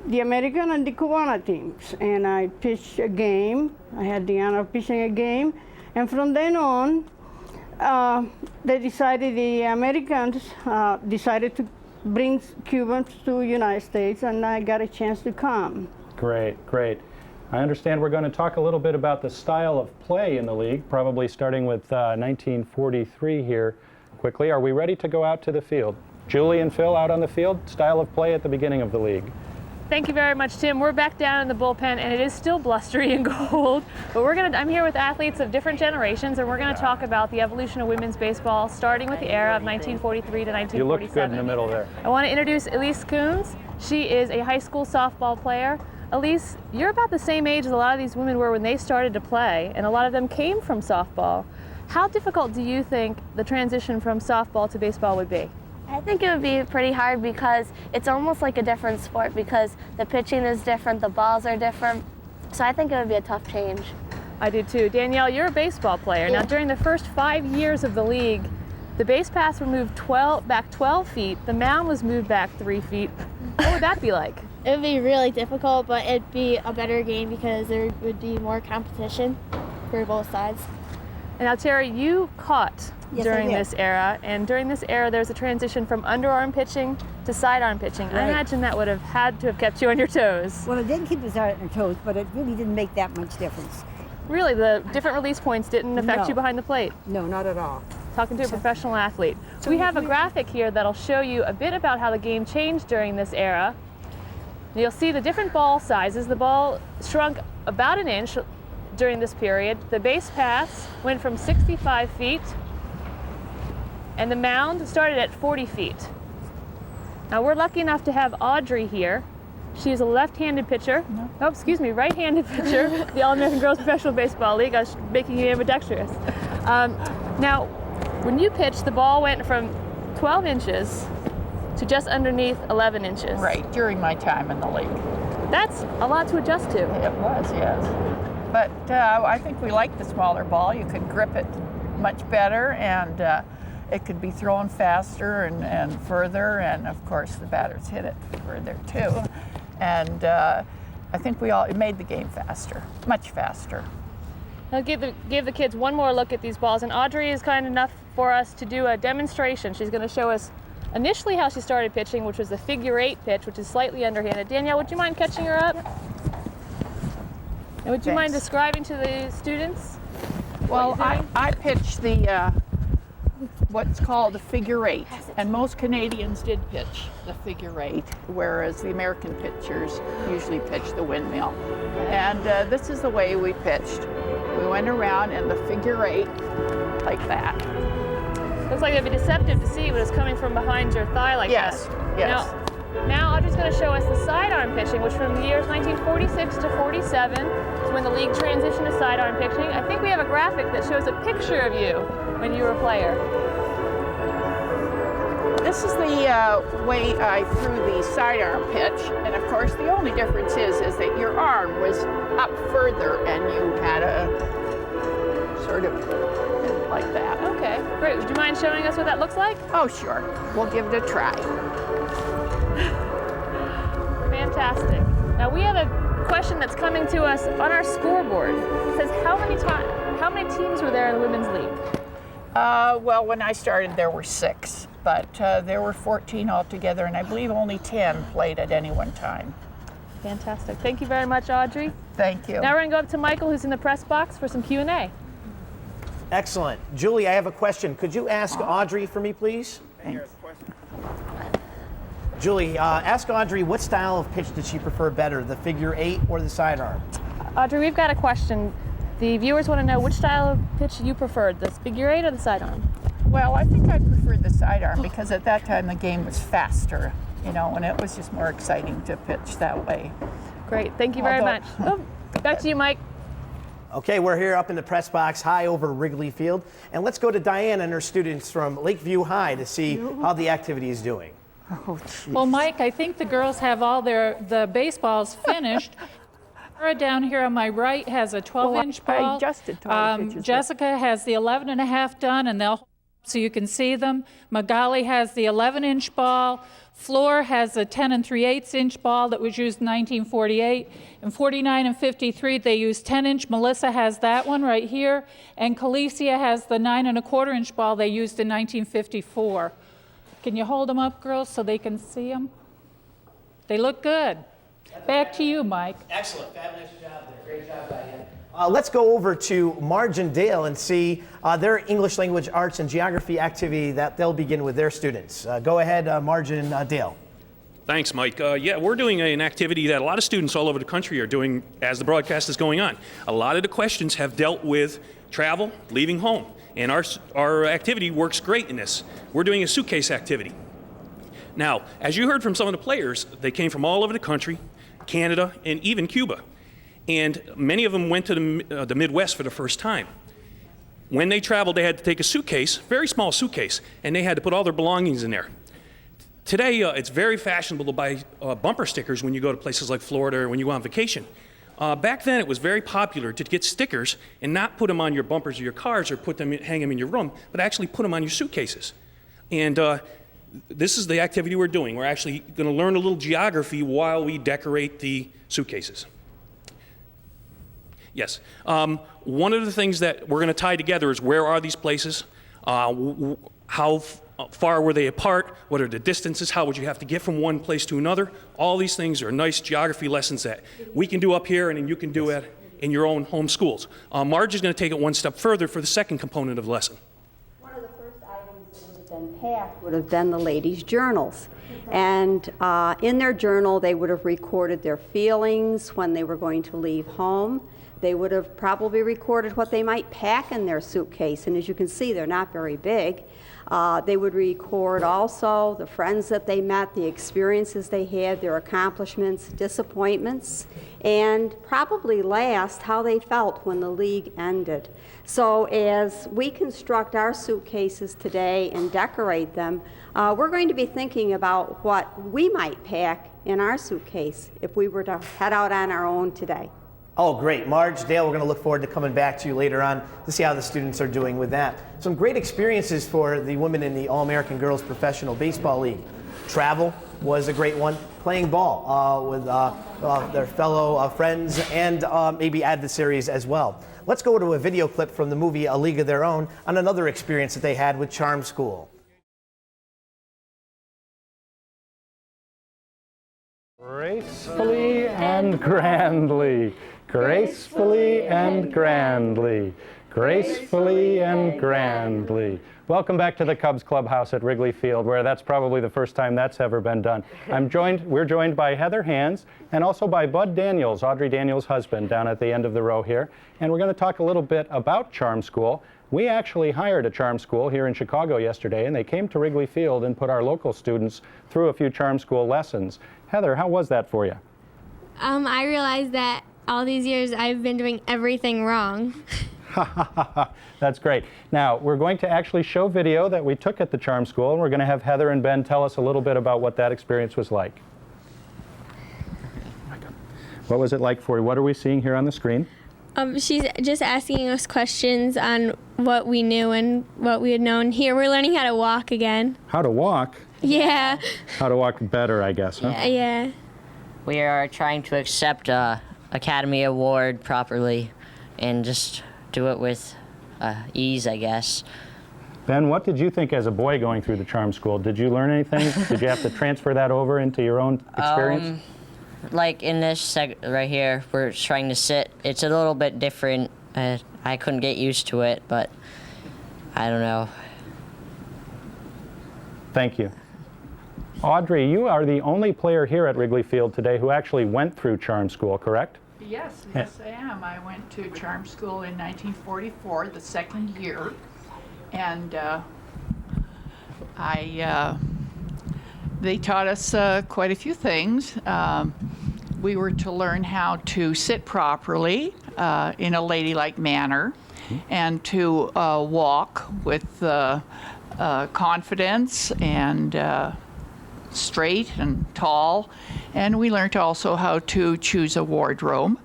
[SPEAKER 7] American and the Cubana teams. And I pitched a game. I had the honor of pitching a game. And from then on, the Americans decided to bring Cubans to the United States, and I got a chance to come.
[SPEAKER 2] Great, great. I understand we're going to talk a little bit about the style of play in the league, probably starting with 1943 here quickly. Are we ready to go out to the field? Julie and Phil out on the field, style of play at the beginning of the league.
[SPEAKER 17] Thank you very much, Tim. We're back down in the bullpen, and it is still blustery and cold. But I'm here with athletes of different generations, and we're going to talk about the evolution of women's baseball, starting with the era of 1943 to 1947.
[SPEAKER 2] You look good in the middle there.
[SPEAKER 17] I want to introduce Elise Coons. She is a high school softball player. Elise, you're about the same age as a lot of these women were when they started to play, and a lot of them came from softball. How difficult do you think the transition from softball to baseball would be?
[SPEAKER 18] I think it would be pretty hard because it's almost like a different sport because the pitching is different, the balls are different. So I think it would be a tough change.
[SPEAKER 17] I do too. Danielle, you're a baseball player.
[SPEAKER 18] Yeah.
[SPEAKER 17] Now during the first 5 years of the league, the base paths were moved back 12 feet, the mound was moved back 3 feet. What would that be like?
[SPEAKER 18] It would be really difficult, but it'd be a better game because there would be more competition for both sides.
[SPEAKER 17] And now Terry, you caught during this era, and during this era there's a transition from underarm pitching to sidearm pitching.
[SPEAKER 12] Right.
[SPEAKER 17] I imagine that would have had to have kept you on your toes.
[SPEAKER 12] Well, it did keep us on our toes, but it really didn't make that much difference.
[SPEAKER 17] Really, the different release points didn't affect you behind the plate?
[SPEAKER 12] No, not at all.
[SPEAKER 17] Talking to a professional athlete. So we have a graphic here that'll show you a bit about how the game changed during this era. You'll see the different ball sizes. The ball shrunk about an inch during this period. The base paths went from 65 feet, and the mound started at 40 feet. Now we're lucky enough to have Audrey here. She's a left-handed pitcher. No. Oh, excuse me, right-handed pitcher. The All-American Girls Professional Baseball League. I was making you ambidextrous. Now, when you pitched, the ball went from 12 inches to just underneath 11 inches.
[SPEAKER 25] Right, during my time in the league.
[SPEAKER 17] That's a lot to adjust to.
[SPEAKER 25] It was, yes. But I think we liked the smaller ball. You could grip it much better, and it could be thrown faster and further, and of course the batters hit it further too. And I think it made the game faster, much faster.
[SPEAKER 17] I'll give the kids one more look at these balls, and Audrey is kind enough for us to do a demonstration. She's going to show us initially how she started pitching, which was the figure 8 pitch, which is slightly underhanded. Danielle, would you mind catching her up? And would you mind describing to the students?
[SPEAKER 25] Well, I pitched the what's called the figure eight, and most Canadians did pitch the figure eight, whereas the American pitchers usually pitch the windmill. And this is the way we pitched. We went around in the figure eight like that.
[SPEAKER 17] Looks like it'd be deceptive to see what is coming from behind your thigh like that.
[SPEAKER 25] Yes.
[SPEAKER 17] Now Audrey's going to show us the sidearm pitching, which from the years 1946 to 47 is when the league transitioned to sidearm pitching. I think we have a graphic that shows a picture of you when you were a player.
[SPEAKER 25] This is the way I threw the sidearm pitch, and of course the only difference is that your arm was up further and you had a sort of like that.
[SPEAKER 17] Okay, great. Would you mind showing us what that looks like?
[SPEAKER 25] Oh, sure. We'll give it a try.
[SPEAKER 17] Fantastic. Now we have a question that's coming to us on our scoreboard. It says, how many teams were there in the women's league?
[SPEAKER 25] Well, when I started, there were 6, but there were 14 altogether, and I believe only 10 played at any one time.
[SPEAKER 17] Fantastic. Thank you very much, Audrey.
[SPEAKER 25] Thank you.
[SPEAKER 17] Now we're going to go up to Michael, who's in the press box, for some Q&A.
[SPEAKER 8] Excellent. Julie, I have a question. Could you ask Audrey for me, please?
[SPEAKER 25] Thanks.
[SPEAKER 8] Julie, ask Audrey what style of pitch did she prefer better, the figure eight or the sidearm?
[SPEAKER 17] Audrey, we've got a question. The viewers want to know which style of pitch you preferred, the figure eight or the sidearm?
[SPEAKER 25] Well, I think I preferred the sidearm because at that time the game was faster, you know, and it was just more exciting to pitch that way.
[SPEAKER 17] Great. Thank you very much. Oh, back to you, Mike.
[SPEAKER 8] Okay, we're here up in the press box high over Wrigley Field, and let's go to Diane and her students from Lakeview High to see how the activity is doing.
[SPEAKER 25] Oh,
[SPEAKER 10] well, Mike, I think the girls have all the baseballs finished. Sarah down here on my right has a 12-inch ball.
[SPEAKER 25] I adjusted to
[SPEAKER 10] Jessica has the 11.5 done, and they'll so you can see them. Magali has the 11-inch ball. Floor has a 10 3/8-inch ball that was used in 1948. In 49 and 53, they used 10-inch. Melissa has that one right here. And Calicia has the 9 1/4-inch ball they used in 1954. Can you hold them up, girls, so they can see them? They look good. Back to you, Mike.
[SPEAKER 8] Excellent. Fabulous job there. Great job, Diane. Let's go over to Marge and Dale and see their English language arts and geography activity that they'll begin with their students. Go ahead, Marge and Dale.
[SPEAKER 11] Thanks, Mike. Yeah, we're doing an activity that a lot of students all over the country are doing as the broadcast is going on. A lot of the questions have dealt with travel, leaving home, and our activity works great in this. We're doing a suitcase activity. Now, as you heard from some of the players, they came from all over the country, Canada, and even Cuba. And many of them went to the Midwest for the first time. When they traveled, they had to take a suitcase, very small suitcase, and they had to put all their belongings in there. Today, it's very fashionable to buy bumper stickers when you go to places like Florida or when you go on vacation. Back then, it was very popular to get stickers and not put them on your bumpers of your cars or hang them in your room, but actually put them on your suitcases. And this is the activity we're doing. We're actually going to learn a little geography while we decorate the suitcases. Yes. One of the things that we're going to tie together is where are these places? How far were they apart? What are the distances? How would you have to get from one place to another? All these things are nice geography lessons that we can do up here and then you can do it in your own home schools. Marge is going to take it one step further for the second component of the lesson.
[SPEAKER 13] One of the first items that would have been packed would have been the ladies' journals. And in their journal, they would have recorded their feelings when they were going to leave home. They would have probably recorded what they might pack in their suitcase, and as you can see, they're not very big. They would record also the friends that they met, the experiences they had, their accomplishments, disappointments, and probably last, how they felt when the league ended. So as we construct our suitcases today and decorate them, we're going to be thinking about what we might pack in our suitcase if we were to head out on our own today.
[SPEAKER 8] Oh, great. Marge, Dale, we're going to look forward to coming back to you later on to see how the students are doing with that. Some great experiences for the women in the All-American Girls Professional Baseball League. Travel was a great one. Playing ball with their fellow friends and maybe adversaries as well. Let's go to a video clip from the movie A League of Their Own on another experience that they had with Charm School.
[SPEAKER 2] Gracefully and grandly. gracefully and grandly, gracefully and grandly. Welcome back to the Cubs Clubhouse at Wrigley Field, where that's probably the first time that's ever been done. We're joined by Heather Hands and also by Bud Daniels, Audrey Daniels' husband, down at the end of the row here. And we're going to talk a little bit about Charm School. We actually hired a Charm School here in Chicago yesterday, and they came to Wrigley Field and put our local students through a few Charm School lessons. Heather, how was that for you?
[SPEAKER 9] I realized that all these years I've been doing everything wrong.
[SPEAKER 2] That's great. Now, we're going to actually show video that we took at the Charm School, and we're going to have Heather and Ben tell us a little bit about what that experience was like. What was it like for you? What are we seeing here on the screen?
[SPEAKER 9] She's just asking us questions on what we knew and what we had known. Here, we're learning how to walk again.
[SPEAKER 2] How to walk?
[SPEAKER 9] Yeah.
[SPEAKER 2] How to walk better, I guess, huh?
[SPEAKER 9] Yeah.
[SPEAKER 15] We are trying to accept an Academy Award properly and just do it with ease, I guess.
[SPEAKER 2] Ben, what did you think as a boy going through the Charm School? Did you learn anything? Did you have to transfer that over into your own experience?
[SPEAKER 15] Like in this right here, we're trying to sit. It's a little bit different. I couldn't get used to it, but I don't know.
[SPEAKER 2] Thank you. Audrey, you are the only player here at Wrigley Field today who actually went through Charm School, correct?
[SPEAKER 25] Yes, I am. I went to Charm School in 1944, the second year, and they taught us quite a few things. We were to learn how to sit properly in a ladylike manner, and to walk with confidence and straight and tall. And we learned also how to choose a wardrobe,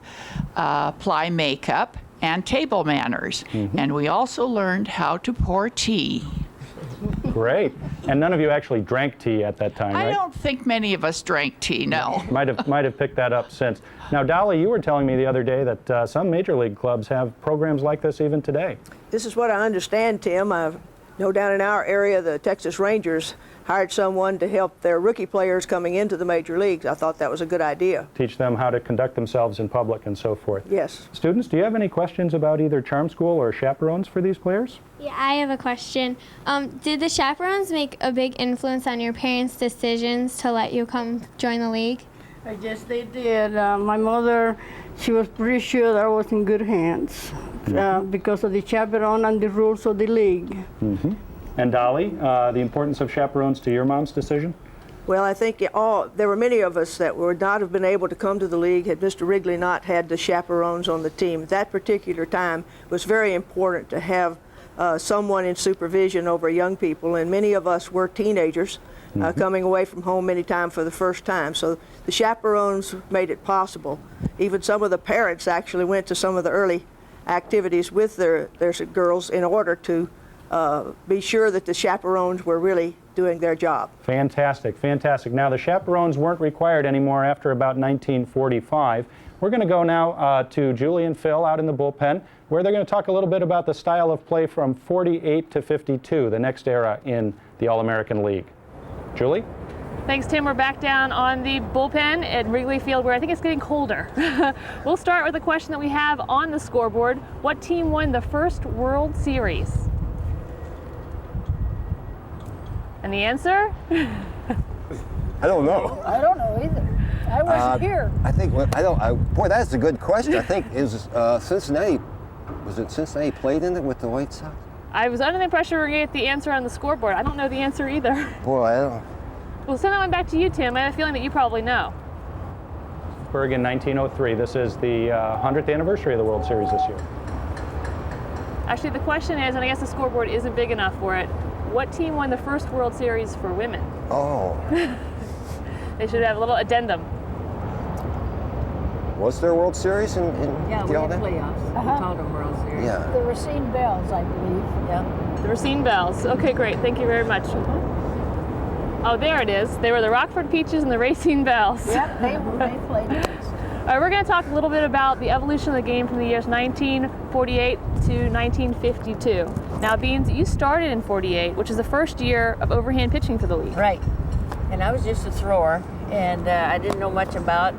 [SPEAKER 25] apply makeup, and table manners. And we also learned how to pour tea.
[SPEAKER 2] Great. And none of you actually drank tea at that time, right?
[SPEAKER 25] I don't think many of us drank tea, no.
[SPEAKER 2] Might have picked that up since. Now, Dolly, you were telling me the other day that some major league clubs have programs like this even today.
[SPEAKER 16] This is what I understand, Tim. I know down in our area, the Texas Rangers hired someone to help their rookie players coming into the major leagues. I thought that was a good idea.
[SPEAKER 2] Teach them how to conduct themselves in public and so forth.
[SPEAKER 16] Yes.
[SPEAKER 2] Students, do you have any questions about either Charm School or chaperones for these players?
[SPEAKER 9] Yeah, I have a question. Did the chaperones make a big influence on your parents' decisions to let you come join the league?
[SPEAKER 7] I guess they did. My mother, she was pretty sure that I was in good hands because of the chaperone and the rules of the league.
[SPEAKER 2] And Dolly, the importance of chaperones to your mom's decision?
[SPEAKER 16] Well, I think there were many of us that would not have been able to come to the league had Mr. Wrigley not had the chaperones on the team. At that particular time was very important to have someone in supervision over young people, and many of us were teenagers coming away from home many times for the first time. So the chaperones made it possible. Even some of the parents actually went to some of the early activities with their girls in order to be sure that the chaperones were really doing their job.
[SPEAKER 2] Fantastic, fantastic. Now, the chaperones weren't required anymore after about 1945. We're going to go now to Julie and Phil out in the bullpen, where they're going to talk a little bit about the style of play from 48 to 52, the next era in the All-American League. Julie?
[SPEAKER 17] Thanks, Tim. We're back down on the bullpen at Wrigley Field, where I think it's getting colder. We'll start with a question that we have on the scoreboard. What team won the first World Series? And the answer?
[SPEAKER 19] I don't know.
[SPEAKER 21] I don't know either. I wasn't here.
[SPEAKER 19] I think, boy, that's a good question. I think is Cincinnati, was it Cincinnati played in it with the White Sox?
[SPEAKER 17] I was under the impression we were going to get the answer on the scoreboard. I don't know the answer either.
[SPEAKER 19] Boy, I don't.
[SPEAKER 17] We'll send that one back to you, Tim. I have a feeling that you probably know.
[SPEAKER 2] Bergen, 1903. This is the 100th anniversary of the World Series this year.
[SPEAKER 17] Actually, the question is, and I guess the scoreboard isn't big enough for it, what team won the first World Series for women?
[SPEAKER 19] Oh.
[SPEAKER 17] They should have a little addendum.
[SPEAKER 19] Was there a World Series in
[SPEAKER 21] yeah, we had playoffs. We called them World Series.
[SPEAKER 19] Yeah.
[SPEAKER 21] The Racine Bells, I believe. Yeah.
[SPEAKER 17] The Racine Bells. Okay, great. Thank you very much. Oh, there it is. They were the Rockford Peaches and the Racine Bells.
[SPEAKER 21] Yep, they played those.
[SPEAKER 17] All right, we're going to talk a little bit about the evolution of the game from the years 1948 to 1952. Now, Beans, you started in 48, which is the first year of overhand pitching for the league.
[SPEAKER 21] Right. And I was just a thrower, and I didn't know much about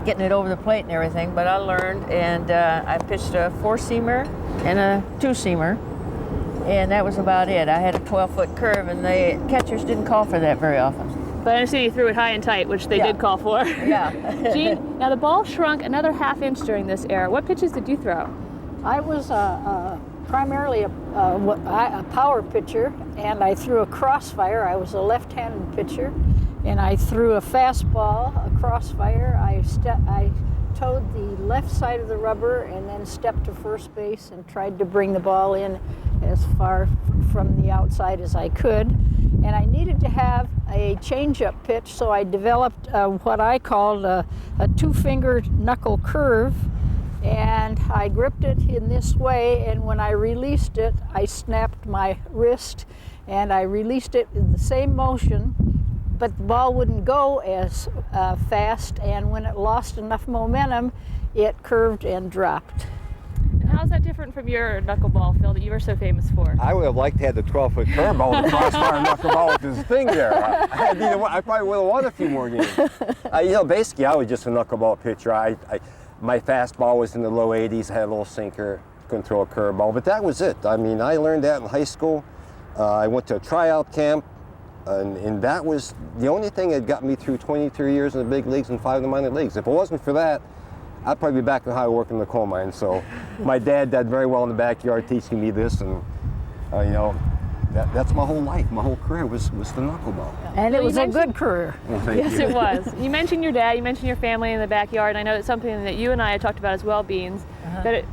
[SPEAKER 4] getting it over the plate and everything, but I learned, and I pitched a 4-seamer and a 2-seamer, and that was about it. I had a 12-foot curve, and the catchers didn't call for that very often.
[SPEAKER 17] But I understand you threw it high and tight, which they did call for.
[SPEAKER 4] Yeah.
[SPEAKER 17] Jean, now the ball shrunk another ½ inch during this era. What pitches did you throw?
[SPEAKER 21] I was primarily a power pitcher, and I threw a crossfire. I was a left-handed pitcher, and I threw a fastball, a crossfire. I towed the left side of the rubber and then stepped to first base and tried to bring the ball in as far from the outside as I could. And I needed to have a change-up pitch, so I developed what I called a 2-finger knuckle curve. And I gripped it in this way, and when I released it, I snapped my wrist, and I released it in the same motion, but the ball wouldn't go as fast, and when it lost enough momentum, it curved and dropped.
[SPEAKER 17] And how's that different from your knuckleball, Phil, that you were so famous for?
[SPEAKER 19] I would have liked to have the 12-foot curveball, the crossfire knuckleball with this thing there. I probably would have won a few more games. Basically, I was just a knuckleball pitcher. My fastball was in the low 80s. I had a little sinker, couldn't throw a curveball, but that was it. I mean, I learned that in high school. I went to a tryout camp, and that was the only thing that got me through 23 years in the big leagues and 5 in the minor leagues. If it wasn't for that, I'd probably be back in Ohio working in the coal mine. So my dad did very well in the backyard teaching me this, and that's my whole life. My whole career was the knuckleball.
[SPEAKER 21] And it was a good career.
[SPEAKER 19] Well,
[SPEAKER 17] Yes,
[SPEAKER 19] you.
[SPEAKER 17] it was. You mentioned your dad, you mentioned your family in the backyard, and I know it's something that you and I had talked about as well, Beans, that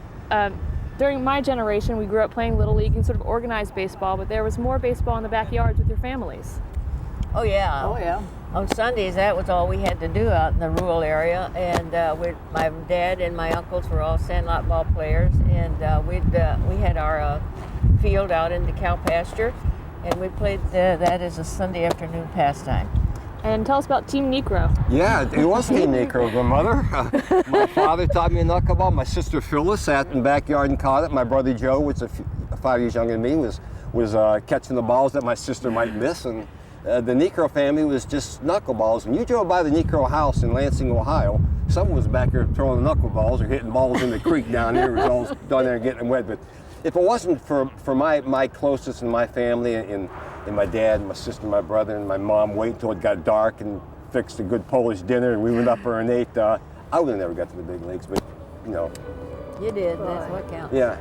[SPEAKER 17] during my generation, we grew up playing Little League and sort of organized baseball, but there was more baseball in the backyards with your families.
[SPEAKER 4] Oh, yeah.
[SPEAKER 21] Oh, yeah.
[SPEAKER 4] On Sundays, that was all we had to do out in the rural area, and my dad and my uncles were all sandlot ball players, and we had our field out in the cow pasture, and we played that as a Sunday afternoon pastime.
[SPEAKER 17] And tell us about Team Necro.
[SPEAKER 19] Yeah, it was Team Necro. My mother, my father taught me knuckleball. My sister Phyllis sat in the backyard and caught it. My brother Joe, which is 5 years younger than me, was catching the balls that my sister might miss. And the Necro family was just knuckleballs. When you drove by the Necro house in Lansing, Ohio, someone was back there throwing knuckleballs or hitting balls in the creek down there. It was all down there getting wet. But if it wasn't for my closest in my family and my dad, my sister, my brother, and my mom wait until it got dark and fixed a good Polish dinner, and we went up there and ate, I would have never got to the big leagues. But
[SPEAKER 4] You did. That's what counts.
[SPEAKER 19] Yeah,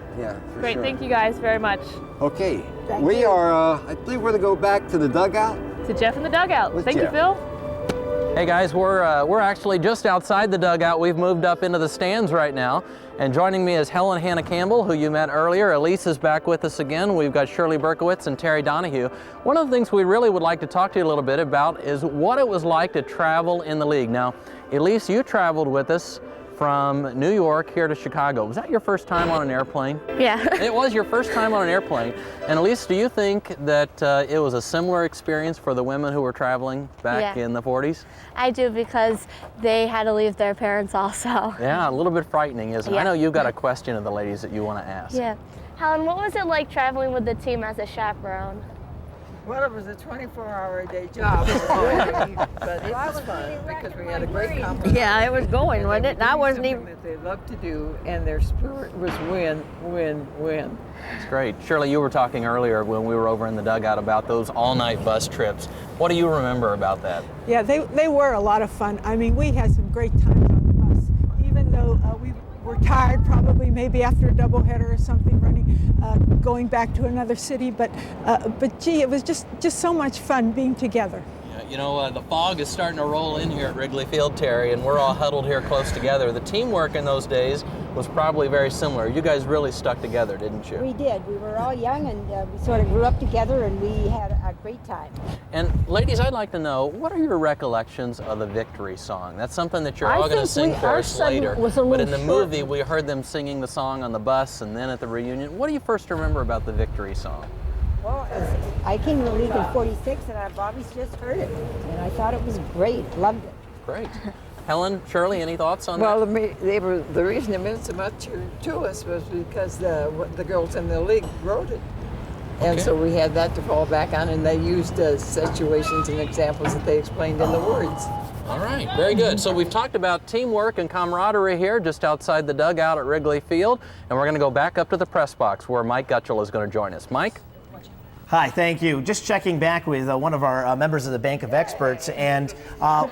[SPEAKER 19] for
[SPEAKER 17] Great.
[SPEAKER 19] sure.
[SPEAKER 17] Thank you guys very much.
[SPEAKER 19] Okay, we are. I believe we're going to go back to the dugout.
[SPEAKER 17] To Jeff in the dugout.
[SPEAKER 19] With
[SPEAKER 17] Thank
[SPEAKER 19] Jeff.
[SPEAKER 17] you, Phil.
[SPEAKER 3] Hey guys, we're actually just outside the dugout. We've moved up into the stands right now. And joining me is Helen Hannah Campbell, who you met earlier. Elise is back with us again. We've got Shirley Berkowitz and Terry Donahue. One of the things we really would like to talk to you a little bit about is what it was like to travel in the league. Now, Elise, you traveled with us from New York here to Chicago. Was that your first time on an airplane?
[SPEAKER 9] Yeah.
[SPEAKER 3] It was your first time on an airplane. And Elise, do you think that it was a similar experience for the women who were traveling back in the 40s?
[SPEAKER 9] I do, because they had to leave their parents also.
[SPEAKER 3] Yeah, a little bit frightening, isn't it?
[SPEAKER 9] Yeah.
[SPEAKER 3] I know you've got a question of the ladies that you want to ask.
[SPEAKER 9] Yeah. Helen, what was it like traveling with the team as a chaperone?
[SPEAKER 20] Well, it was a 24-hour-a-day job, but it was fun because we had a great company.
[SPEAKER 4] Yeah, it was going, wasn't it? And I wasn't
[SPEAKER 20] Something
[SPEAKER 4] even.
[SPEAKER 20] that they loved to do, and their spirit was win, win, win.
[SPEAKER 3] It's great. Shirley, you were talking earlier when we were over in the dugout about those all-night bus trips. What do you remember about that?
[SPEAKER 14] Yeah, they were a lot of fun. I mean, we had some great times on the bus, even though we were tired, probably maybe after a doubleheader or something, going back to another city. But gee, it was just so much fun being together.
[SPEAKER 3] You know, the fog is starting to roll in here at Wrigley Field, Terry, and we're all huddled here close together. The teamwork in those days was probably very similar. You guys really stuck together, didn't you?
[SPEAKER 12] We did. We were all young, and we sort of grew up together, and we had a great time.
[SPEAKER 3] And ladies, I'd like to know, what are your recollections of the victory song? That's something that you're all going to sing for us later. But in the movie, we heard them singing the song on the bus and then at the reunion. What do you first remember about the victory song?
[SPEAKER 12] Well, I came to the league in *46, and I've always just heard it, and I thought it was great. Loved it.
[SPEAKER 3] Great. Helen, Shirley, any thoughts on that?
[SPEAKER 20] Well, the reason it meant so much to us was because the girls in the league wrote it. And so we had that to fall back on, and they used situations and examples that they explained in the words.
[SPEAKER 3] All right, very good. So we've talked about teamwork and camaraderie here just outside the dugout at Wrigley Field, and we're going to go back up to the press box where Mike Gutschel is going to join us. Mike?
[SPEAKER 8] Hi, thank you. Just checking back with one of our members of the Bank of Experts, and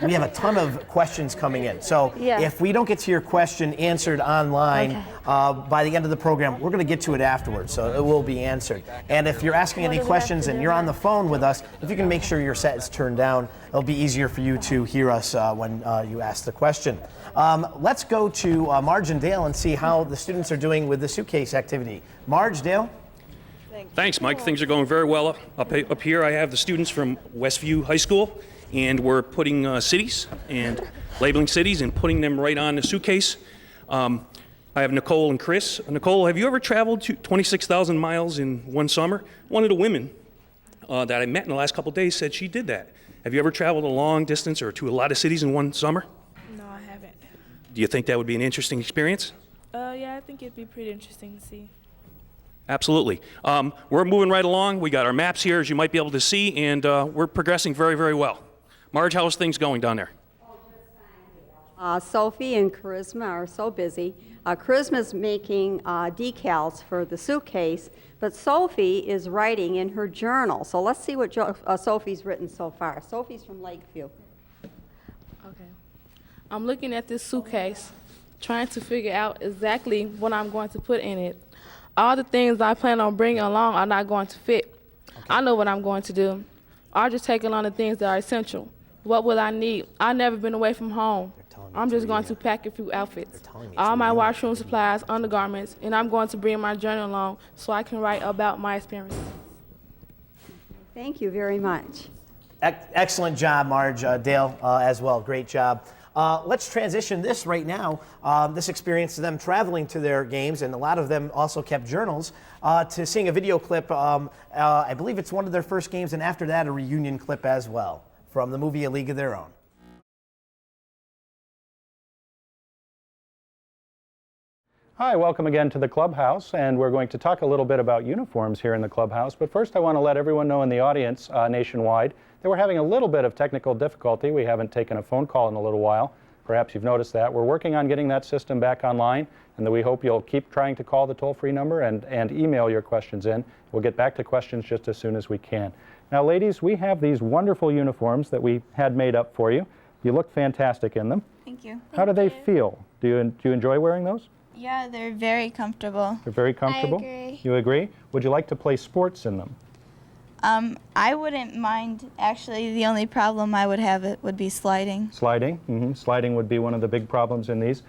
[SPEAKER 8] we have a ton of questions coming in. So if we don't get to your question answered online by the end of the program, we're going to get to it afterwards, so it will be answered. And if you're asking any questions and you're on the phone with us, if you can make sure your set is turned down, it'll be easier for you to hear us when you ask the question. Let's go to Marge and Dale and see how the students are doing with the suitcase activity. Marge, Dale?
[SPEAKER 11] Thanks, Mike. Things are going very well up here. I have the students from Westview High School, and we're putting cities and labeling cities and putting them right on the suitcase. I have Nicole and Chris. Nicole, have you ever traveled to 26,000 miles in one summer? One of the women that I met in the last couple of days said she did that. Have you ever traveled a long distance or to a lot of cities in one summer?
[SPEAKER 1] No, I haven't.
[SPEAKER 11] Do you think that would be an interesting experience?
[SPEAKER 1] Yeah, I think it'd be pretty interesting to see.
[SPEAKER 11] Absolutely. We're moving right along. We got our maps here, as you might be able to see, and we're progressing very, very well. Marge, how's things going down there?
[SPEAKER 13] Sophie and Charisma are so busy. Charisma's making decals for the suitcase, but Sophie is writing in her journal. So let's see what Sophie's written so far. Sophie's from Lakeview.
[SPEAKER 1] Okay. I'm looking at this suitcase, trying to figure out exactly what I'm going to put in it. All the things I plan on bringing along are not going to fit. Okay. I know what I'm going to do. I'll just take along the things that are essential. What will I need? I've never been away from home. I'm just going to pack a few outfits, all my washroom supplies, undergarments, and I'm going to bring my journal along so I can write about my experiences.
[SPEAKER 13] Thank you very much.
[SPEAKER 8] Excellent job, Marge. Dale as well. Great job. Let's transition this right now, this experience to them traveling to their games, and a lot of them also kept journals, to seeing a video clip. I believe it's one of their first games, and after that, a reunion clip as well from the movie A League of Their Own.
[SPEAKER 2] Hi, welcome again to the clubhouse, and we're going to talk a little bit about uniforms here in the clubhouse. But first I want to let everyone know in the audience nationwide that we're having a little bit of technical difficulty. We haven't taken a phone call in a little while. Perhaps you've noticed that. We're working on getting that system back online, and that we hope you'll keep trying to call the toll-free number and email your questions in. We'll get back to questions just as soon as we can. Now, ladies, we have these wonderful uniforms that we had made up for you. You look fantastic in them.
[SPEAKER 6] Thank you.
[SPEAKER 2] How do they feel? Do you enjoy wearing those?
[SPEAKER 6] Yeah, they're very comfortable.
[SPEAKER 2] They're very comfortable?
[SPEAKER 6] I agree.
[SPEAKER 2] You agree? Would you like to play sports in them?
[SPEAKER 6] I wouldn't mind. Actually, the only problem I would have would be sliding.
[SPEAKER 2] Sliding? Mm-hmm. Sliding would be one of the big problems in these.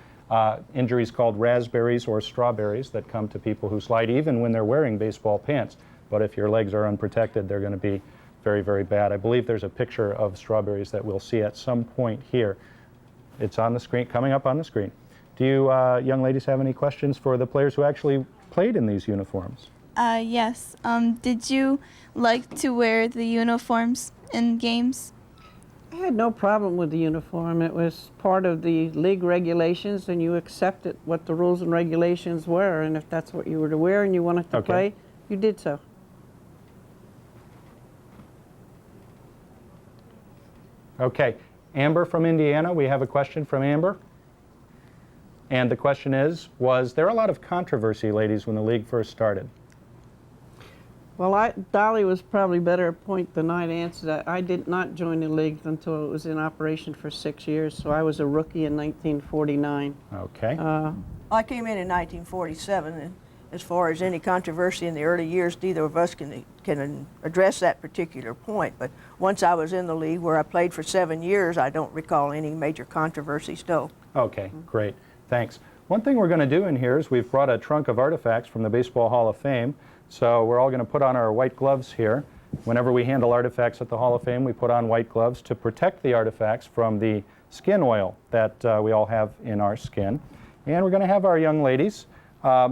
[SPEAKER 2] Injuries called raspberries or strawberries that come to people who slide even when they're wearing baseball pants. But if your legs are unprotected, they're going to be very, very bad. I believe there's a picture of strawberries that we'll see at some point here. It's on the screen, coming up on the screen. Do you young ladies have any questions for the players who actually played in these uniforms?
[SPEAKER 6] Yes. Did you like to wear the uniforms in games?
[SPEAKER 20] I had no problem with the uniform. It was part of the league regulations, and you accepted what the rules and regulations were, and if that's what you were to wear and you wanted to play, you did so.
[SPEAKER 2] Okay. Amber from Indiana, we have a question from Amber. And the question is, was there a lot of controversy, ladies, when the league first started?
[SPEAKER 20] Well, Dolly was probably better at point than I to answer that. I did not join the league until it was in operation for 6 years, so I was a rookie in 1949.
[SPEAKER 2] Okay.
[SPEAKER 16] I came in 1947, and as far as any controversy in the early years, neither of us can address that particular point. But once I was in the league, where I played for 7 years, I don't recall any major controversies, no.
[SPEAKER 2] Okay, great. Thanks. One thing we're going to do in here is we've brought a trunk of artifacts from the Baseball Hall of Fame. So we're all going to put on our white gloves here. Whenever we handle artifacts at the Hall of Fame, we put on white gloves to protect the artifacts from the skin oil that we all have in our skin. And we're going to have our young ladies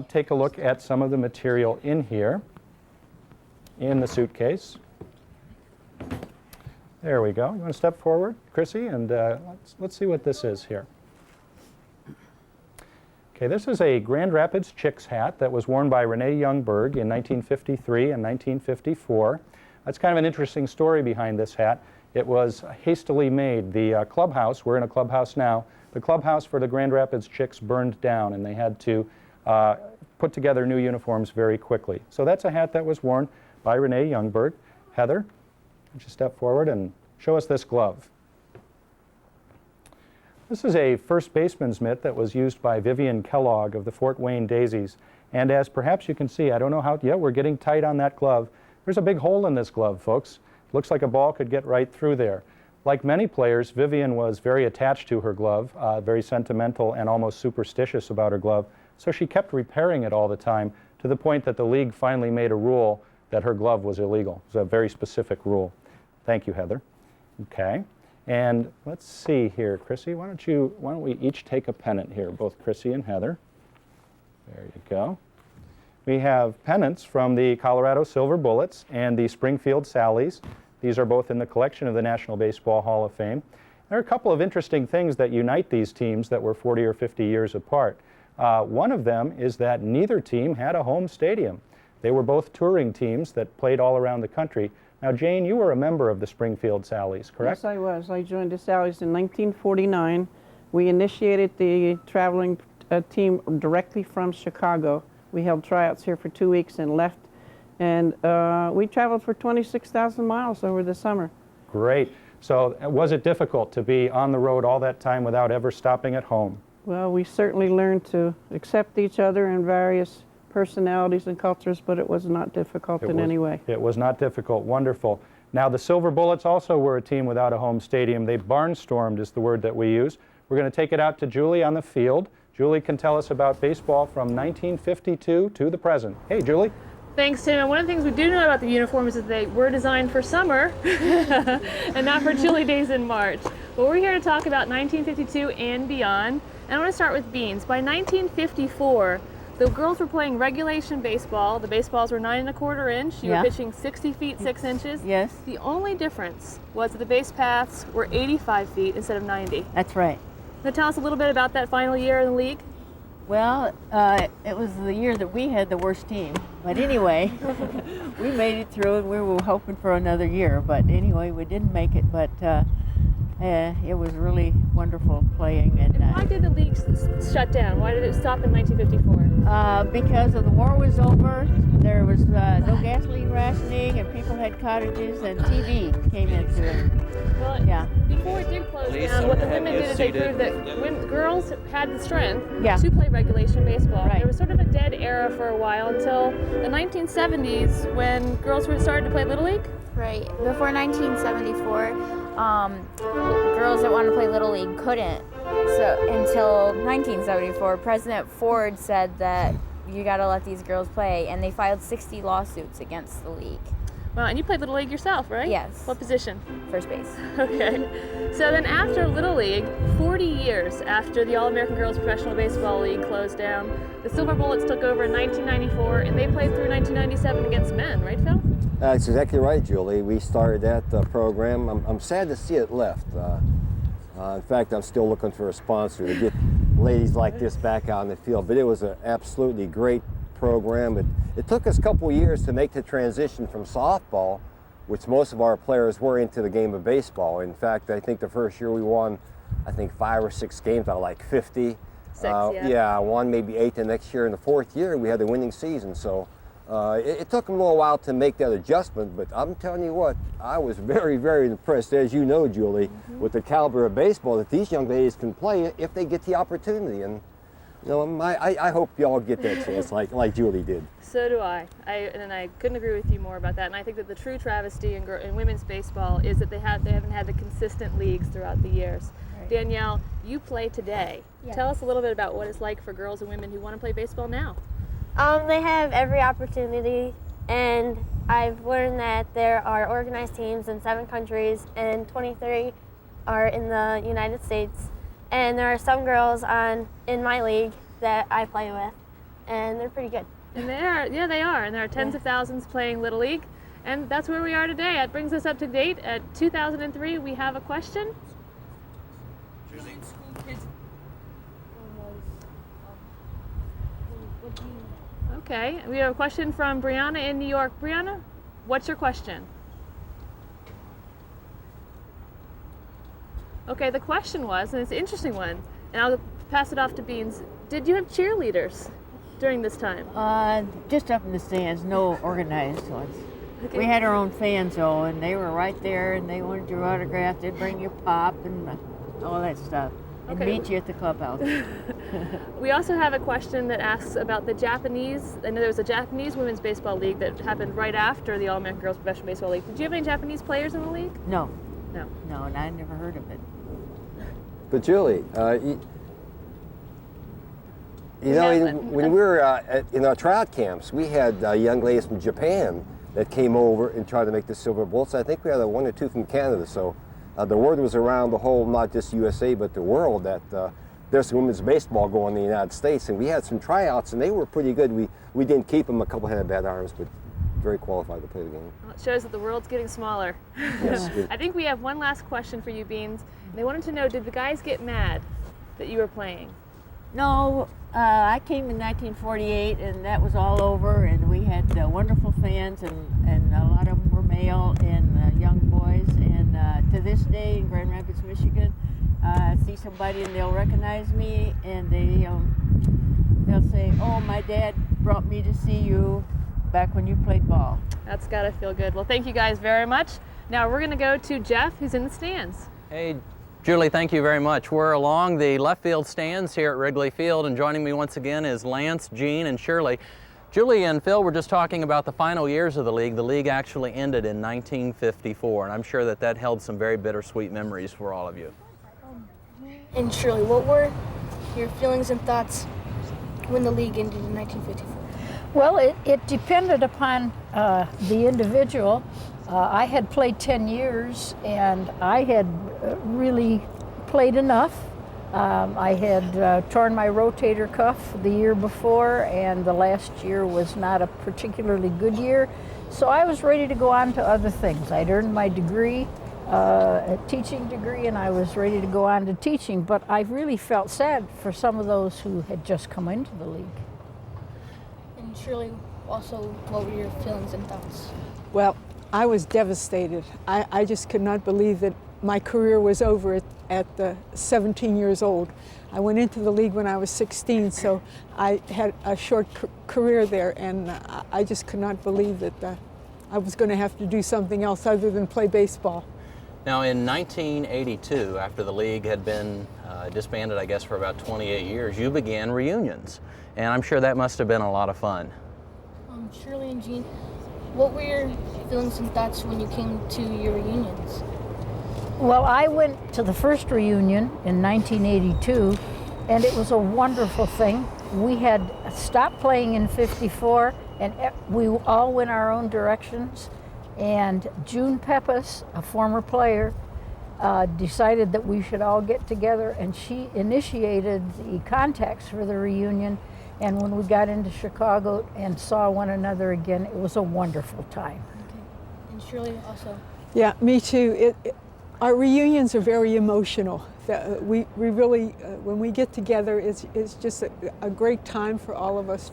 [SPEAKER 2] take a look at some of the material in here, in the suitcase. There we go. You want to step forward, Chrissy, and let's see what this is here. Okay, this is a Grand Rapids Chicks hat that was worn by Renee Youngberg in 1953 and 1954. That's kind of an interesting story behind this hat. It was hastily made. The clubhouse, we're in a clubhouse now, the clubhouse for the Grand Rapids Chicks burned down, and they had to put together new uniforms very quickly. So that's a hat that was worn by Renee Youngberg. Heather, would you step forward and show us this glove? This is a first baseman's mitt that was used by Vivian Kellogg of the Fort Wayne Daisies. And as perhaps you can see, I don't know how, yeah, we're getting tight on that glove. There's a big hole in this glove, folks. Looks like a ball could get right through there. Like many players, Vivian was very attached to her glove, very sentimental and almost superstitious about her glove. So she kept repairing it all the time, to the point that the league finally made a rule that her glove was illegal. It was a very specific rule. Thank you, Heather. Okay. And let's see here, Chrissy, why don't we each take a pennant here, both Chrissy and Heather. There you go. We have pennants from the Colorado Silver Bullets and the Springfield Sallies. These are both in the collection of the National Baseball Hall of Fame. There are a couple of interesting things that unite these teams that were 40 or 50 years apart. One of them is that neither team had a home stadium. They were both touring teams that played all around the country. Now, Jane, you were a member of the Springfield Sallies, correct?
[SPEAKER 20] Yes, I was. I joined the Sallies in 1949. We initiated the traveling team directly from Chicago. We held tryouts here for 2 weeks and left. And we traveled for 26,000 miles over the summer.
[SPEAKER 2] Great. So was it difficult to be on the road all that time without ever stopping at home?
[SPEAKER 20] Well, we certainly learned to accept each other and various personalities and cultures, but it was not difficult in any way.
[SPEAKER 2] It was not difficult. Wonderful. Now, the Silver Bullets also were a team without a home stadium. They barnstormed is the word that we use. We're going to take it out to Julie on the field. Julie can tell us about baseball from 1952 to the present. Hey, Julie.
[SPEAKER 17] Thanks, Tim. And one of the things we do know about the uniforms is that they were designed for summer and not for chilly days in March. But we're here to talk about 1952 and beyond. And I want to start with Beans. By 1954, the girls were playing regulation baseball. The baseballs were 9 1/4 inch. You were pitching 60 feet 6 inches.
[SPEAKER 4] Yes.
[SPEAKER 17] The only difference was that the base paths were 85 feet instead of 90.
[SPEAKER 4] That's right.
[SPEAKER 17] Now tell us a little bit about that final year in the league.
[SPEAKER 4] Well, it was the year that we had the worst team. But anyway, we made it through, and we were hoping for another year. But anyway, we didn't make it. But it was really wonderful playing. And
[SPEAKER 17] why did the league shut down? Why did it stop in 1954?
[SPEAKER 4] Because of the war was over. There was no gasoline rationing, and people had cottages, and TV came into it.
[SPEAKER 17] Well,
[SPEAKER 4] yeah.
[SPEAKER 17] Before it did close down, what the women did is they proved that girls had the strength to play regulation baseball.
[SPEAKER 4] Right.
[SPEAKER 17] There was sort of a dead era for a while until the 1970s when girls were starting to play Little League.
[SPEAKER 5] Right. Before 1974, girls that wanted to play Little League couldn't. So until 1974, President Ford said that you got to let these girls play, and they filed 60 lawsuits against the league.
[SPEAKER 17] Wow, and you played Little League yourself, right?
[SPEAKER 5] Yes.
[SPEAKER 17] What position?
[SPEAKER 5] First base.
[SPEAKER 17] Okay. So then after Little League, 40 years after the All-American Girls Professional Baseball League closed down, the Silver Bullets took over in 1994, and they played through 1997 against men, right, Phil?
[SPEAKER 19] That's exactly right, Julie. We started that program. I'm sad to see it left. In fact, I'm still looking for a sponsor to get ladies like this back out in the field, but it was an absolutely great program. It took us a couple years to make the transition from softball, which most of our players were, into the game of baseball. In fact, I think the first year we won, 5 or 6 games out of like 50. Yeah, won maybe 8 the next year. In the 4th year, we had a winning season. So it took them a little while to make that adjustment, but I'm telling you what, I was very, very impressed, as you know, Julie, with the caliber of baseball that these young ladies can play if they get the opportunity. And you know, I hope y'all get that chance like Julie did.
[SPEAKER 17] So do I. And I couldn't agree with you more about that. And I think that the true travesty in women's baseball is that they haven't had the consistent leagues throughout the years. Right. Danielle, you play today.
[SPEAKER 9] Yeah.
[SPEAKER 17] Tell us a little bit about what it's like for girls and women who want to play baseball now.
[SPEAKER 9] They have every opportunity, and I've learned that there are organized teams in 7 countries, and 23 are in the United States. And there are some girls in my league that I play with, and they're pretty good.
[SPEAKER 17] And they are, yeah, they are. And there are tens of thousands playing Little League. And that's where we are today. That brings us up to date. At 2003, we have a question. Okay, we have a question from Brianna in New York. Brianna, what's your question? Okay, the question was, and it's an interesting one, and I'll pass it off to Beans. Did you have cheerleaders during this time?
[SPEAKER 4] Just up in the stands, no organized ones.
[SPEAKER 17] Okay.
[SPEAKER 4] We had our own fans though, and they were right there, and they wanted your autograph. They'd bring you pop and all that stuff, and
[SPEAKER 17] Okay.
[SPEAKER 4] meet you at the clubhouse.
[SPEAKER 17] We also have a question that asks about the Japanese. I know there was a Japanese women's baseball league that happened right after the All-American Girls Professional Baseball League. Did you have any Japanese players in the league?
[SPEAKER 4] No.
[SPEAKER 17] No.
[SPEAKER 4] No, and I never heard of it.
[SPEAKER 19] But Julie, when we were in our tryout camps, we had young ladies from Japan that came over and tried to make the silver bulls. I think we had one or two from Canada. So the word was around the whole, not just USA, but the world, that there's women's baseball going in the United States. And we had some tryouts, and they were pretty good. We didn't keep them. A couple had bad arms, but very qualified to play the game.
[SPEAKER 17] Well, it shows that the world's getting smaller.
[SPEAKER 19] Yes.
[SPEAKER 17] I think we have one last question for you, Beans. They wanted to know, did the guys get mad that you were playing?
[SPEAKER 4] No, I came in 1948, and that was all over, and we had wonderful fans, and a lot of them were male and young boys. And to this day in Grand Rapids, Michigan, I see somebody and they'll recognize me, and they'll say, "Oh, my dad brought me to see you back when you played ball."
[SPEAKER 17] That's gotta feel good. Well, thank you guys very much. Now we're gonna go to Jeff, who's in the stands.
[SPEAKER 3] Hey, Julie, thank you very much. We're along the left field stands here at Wrigley Field, and joining me once again is Lance, Jean, and Shirley. Julie and Phil were just talking about the final years of the league. The league actually ended in 1954, and I'm sure that that held some very bittersweet memories for all of you.
[SPEAKER 10] And Shirley, what were your feelings and thoughts when the league ended in 1954?
[SPEAKER 21] Well, it depended upon the individual. I had played 10 years, and I had really played enough. I had torn my rotator cuff the year before, and the last year was not a particularly good year. So I was ready to go on to other things. I'd earned my degree, a teaching degree, and I was ready to go on to teaching. But I really felt sad for some of those who had just come into the league.
[SPEAKER 10] And Shirley, also, what were your feelings and thoughts?
[SPEAKER 14] Well, I was devastated. I just could not believe that my career was over at 17 years old. I went into the league when I was 16, so I had a short career there, and I just could not believe that I was going to have to do something else other than play baseball.
[SPEAKER 3] Now, in 1982, after the league had been disbanded, I guess, for about 28 years, you began reunions, and I'm sure that must have been a lot of fun.
[SPEAKER 10] Shirley and Jean, what were your feelings and thoughts when you came to your reunions?
[SPEAKER 21] Well, I went to the first reunion in 1982, and it was a wonderful thing. We had stopped playing in '54, and we all went our own directions. And June Peppas, a former player, decided that we should all get together, and she initiated the contacts for the reunion. And when we got into Chicago and saw one another again, it was a wonderful time.
[SPEAKER 10] Okay. And Shirley also?
[SPEAKER 14] Yeah, me too. Our reunions are very emotional. We really, when we get together, it's just a great time for all of us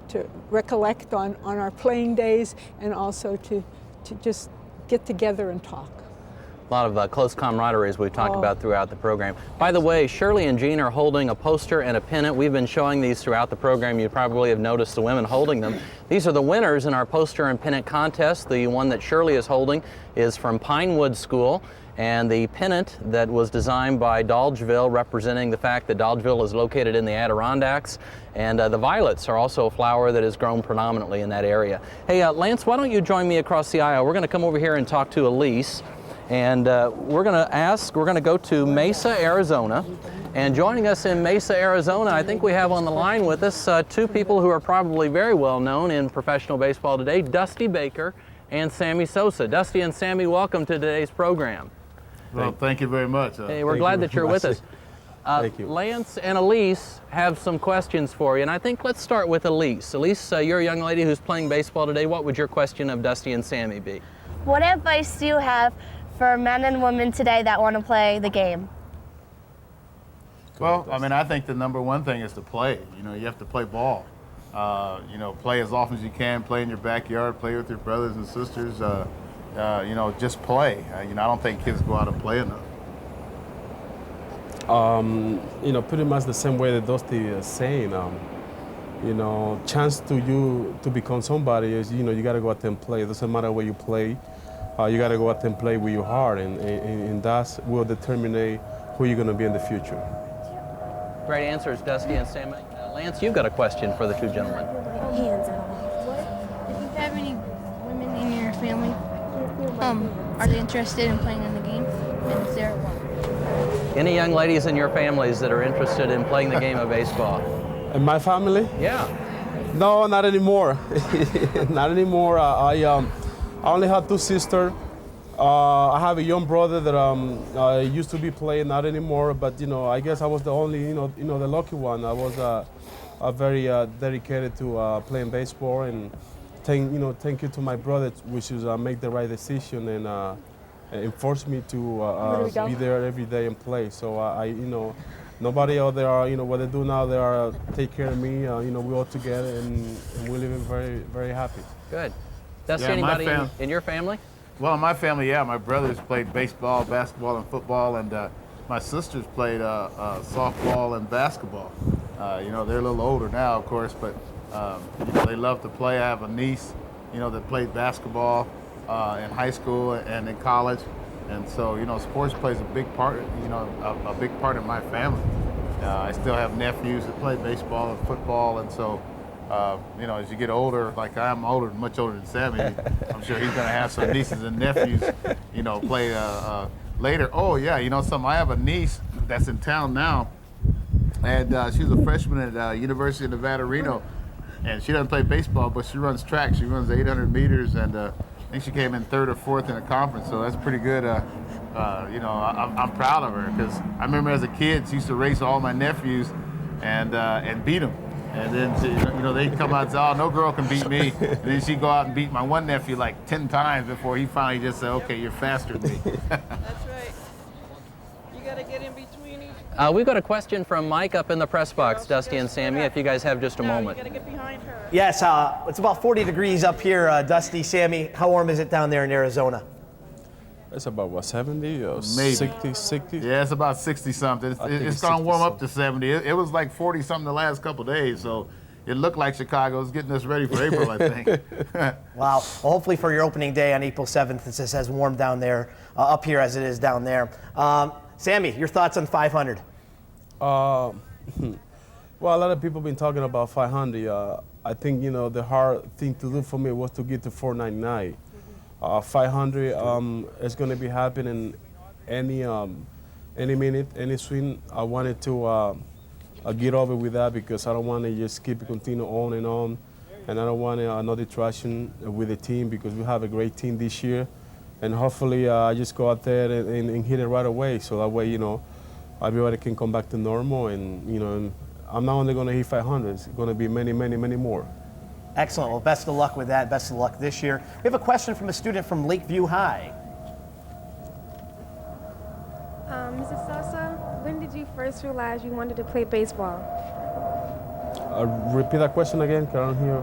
[SPEAKER 14] to recollect on our playing days, and also to just get together and talk.
[SPEAKER 3] A lot of close camaraderie, as we've talked about throughout the program. By the way, Shirley and Jean are holding a poster and a pennant. We've been showing these throughout the program. You probably have noticed the women holding them. These are the winners in our poster and pennant contest. The one that Shirley is holding is from Pinewood School, and the pennant that was designed by Dolgeville, representing the fact that Dolgeville is located in the Adirondacks, and the violets are also a flower that is grown predominantly in that area. Hey, Lance, why don't you join me across the aisle? We're going to come over here and talk to Elise. And we're going to go to Mesa, Arizona. And joining us in Mesa, Arizona, I think we have on the line with us two people who are probably very well known in professional baseball today, Dusty Baker and Sammy Sosa. Dusty and Sammy, welcome to today's program.
[SPEAKER 18] Well, thank you very much.
[SPEAKER 3] Hey, we're glad that you're with us.
[SPEAKER 18] Thank you.
[SPEAKER 3] Lance and Elise have some questions for you, and I think let's start with Elise. Elise, you're a young lady who's playing baseball today. What would your question of Dusty and Sammy be?
[SPEAKER 9] What advice do you have for men and women today that want to play the game?
[SPEAKER 18] Well, I mean, I think the number one thing is to play. You know, you have to play ball. You know, play as often as you can, play in your backyard, play with your brothers and sisters. You know, just play. You know, I don't think kids go out and play enough.
[SPEAKER 15] You know, pretty much the same way that Dusty is saying. You know, chance to you to become somebody is, you know, you got to go out there and play. It doesn't matter where you play. You got to go out there and play with your heart, and that will determine who you're going to be in the future.
[SPEAKER 3] Great answers, Dusty and Sammy. Lance, you've got a question for the two gentlemen.
[SPEAKER 10] Hands out. If you have any women in your family, are they interested in playing in the game? And is there one?
[SPEAKER 3] Any young ladies in your families that are interested in playing the game of baseball?
[SPEAKER 15] In my family?
[SPEAKER 3] Yeah.
[SPEAKER 15] No, not anymore. Not anymore. I only have two sisters. I have a young brother that used to be playing, not anymore. But you know, I guess I was the only, you know, the lucky one. I was very dedicated to playing baseball, and thank you to my brother, which is make the right decision and force me to be there every day and play. So you know, nobody out there, you know, what they do now, they are take care of me. You know, we're all together and we're living very, very happy.
[SPEAKER 3] Good. Dusty,
[SPEAKER 18] Yeah,
[SPEAKER 3] anybody in your family?
[SPEAKER 18] Well, in my family, yeah, my brothers played baseball, basketball, and football, and my sisters played softball and basketball. You know, they're a little older now, of course, but you know, they love to play. I have a niece, you know, that played basketball in high school and in college, and so, you know, sports plays a big part, you know, a big part of my family. I still have nephews that play baseball and football, and so, you know, as you get older, like I'm older, much older than Sammy, I'm sure he's going to have some nieces and nephews, you know, play later. Oh, yeah, you know something, I have a niece that's in town now, and she's a freshman at University of Nevada, Reno, and she doesn't play baseball, but she runs track. She runs 800 meters, and I think she came in 3rd or 4th in a conference, so that's pretty good. You know, I'm proud of her, because I remember as a kid, she used to race all my nephews and beat them. And then, you know, they'd come out and say, oh, no girl can beat me. And then she'd go out and beat my one nephew like 10 times before he finally just said, okay, you're faster than me.
[SPEAKER 22] That's right. You got to get in between each.
[SPEAKER 3] We've got a question from Mike up in the press box, Dusty and Sammy, if you guys have just a moment.
[SPEAKER 22] You got to get behind her.
[SPEAKER 8] Yes, it's about 40 degrees up here, Dusty. Sammy, how warm is it down there in Arizona?
[SPEAKER 15] It's about, what, 70 or
[SPEAKER 18] Maybe.
[SPEAKER 15] 60?
[SPEAKER 18] Yeah, it's about 60-something. It's going to warm up to 70. It was like 40-something the last couple of days, so it looked like Chicago's getting us ready for April, I think.
[SPEAKER 8] Wow. Well, hopefully for your opening day on April 7th, it's just as warm down there, up here as it is down there. Sammy, your thoughts on 500?
[SPEAKER 15] Well, a lot of people have been talking about 500. I think, you know, the hard thing to do for me was to get to 499. 500 is going to be happening any minute, any swing. I wanted to get over with that, because I don't want to just continue on, and I don't want another distraction with the team, because we have a great team this year, and hopefully I just go out there and hit it right away, so that way, you know, everybody can come back to normal, and you know, I'm not only going to hit 500, it's going to be many, many, many more.
[SPEAKER 8] Excellent. Well, best of luck with that. Best of luck this year. We have a question from a student from Lakeview High.
[SPEAKER 23] Mrs. Sosa, when did you first realize you wanted to play baseball?
[SPEAKER 15] Repeat that question again, I don't hear.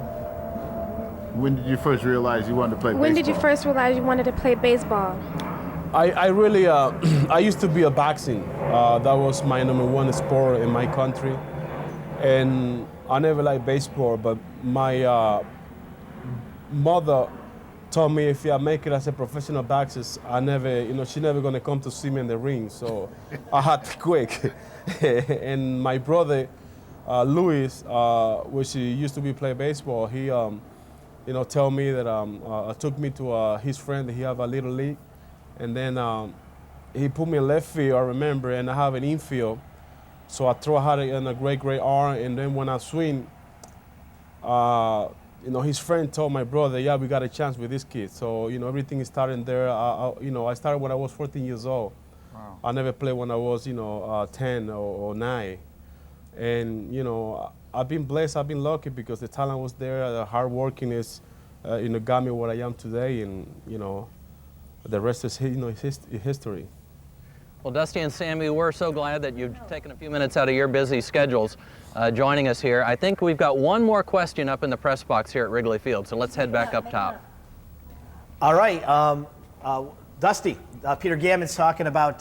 [SPEAKER 18] When did you first realize you wanted to play baseball?
[SPEAKER 23] When did you first realize you wanted to play baseball?
[SPEAKER 15] I really, I used to be a boxing. That was my #1 sport in my country. And I never liked baseball, but my mother told me if I make it as a professional boxer, she's never gonna come to see me in the ring. So I had to quit. And my brother, Luis, which he used to be play baseball, he, told me that took me to his friend. He have a little league, and then he put me in left field. I remember, and I have an infield. So I throw hard in a great arm, and then when I swing, his friend told my brother, yeah, we got a chance with this kid. So, everything is starting there. I started when I was 14 years old. Wow. I never played when I was, 10 or 9. And, I've been blessed, I've been lucky, because the talent was there, the hard working is, got me where I am today, and, the rest is, history.
[SPEAKER 3] Well, Dusty and Sammy, we're so glad that you've taken a few minutes out of your busy schedules joining us here. I think we've got one more question up in the press box here at Wrigley Field, so let's head back up top.
[SPEAKER 8] All right, Dusty, Peter Gammon's talking about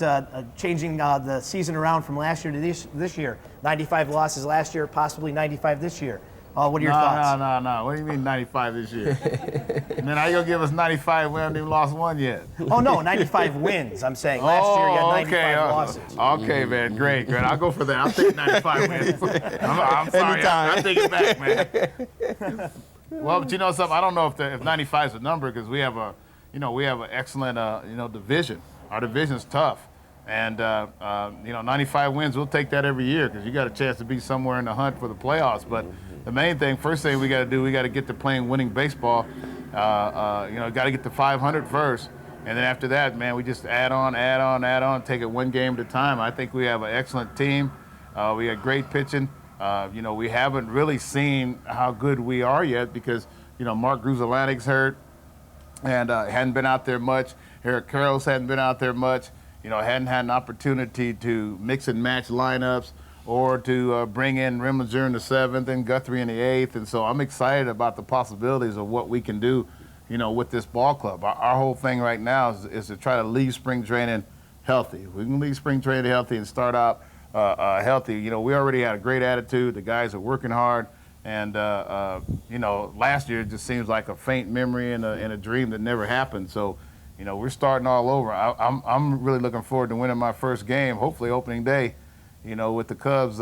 [SPEAKER 8] changing the season around from last year to this year. 95 losses last year, possibly 95 this year. What are your thoughts?
[SPEAKER 18] No. What do you mean 95 this year? Man, how you gonna give us 95? We haven't even lost one yet.
[SPEAKER 8] Oh no, 95 wins. I'm saying last year you had 95 losses.
[SPEAKER 18] Okay, man, great. I'll go for that. I'll take 95 wins. I'm sorry, I take it back, man. Well, but you know something? I don't know if 95 is a number because we have an excellent division. Our division's tough. And, 95 wins, we'll take that every year because you got a chance to be somewhere in the hunt for the playoffs. But the first thing we got to do, we got to get to playing winning baseball. Got to get to 500 first. And then after that, man, we just add on, take it one game at a time. I think we have an excellent team. We got great pitching. We haven't really seen how good we are yet because, Mark Gruzalanek's hurt and hadn't been out there much. Eric Carroll's hadn't been out there much. Hadn't had an opportunity to mix and match lineups or to bring in Rimlinger in the 7th and Guthrie in the 8th. And so I'm excited about the possibilities of what we can do, with this ball club. Our whole thing right now is to try to leave spring training healthy. If we can leave spring training healthy and start out healthy. We already had a great attitude. The guys are working hard. And, last year it just seems like a faint memory and a dream that never happened. So, we're starting all over. I'm really looking forward to winning my first game, hopefully opening day, with the Cubs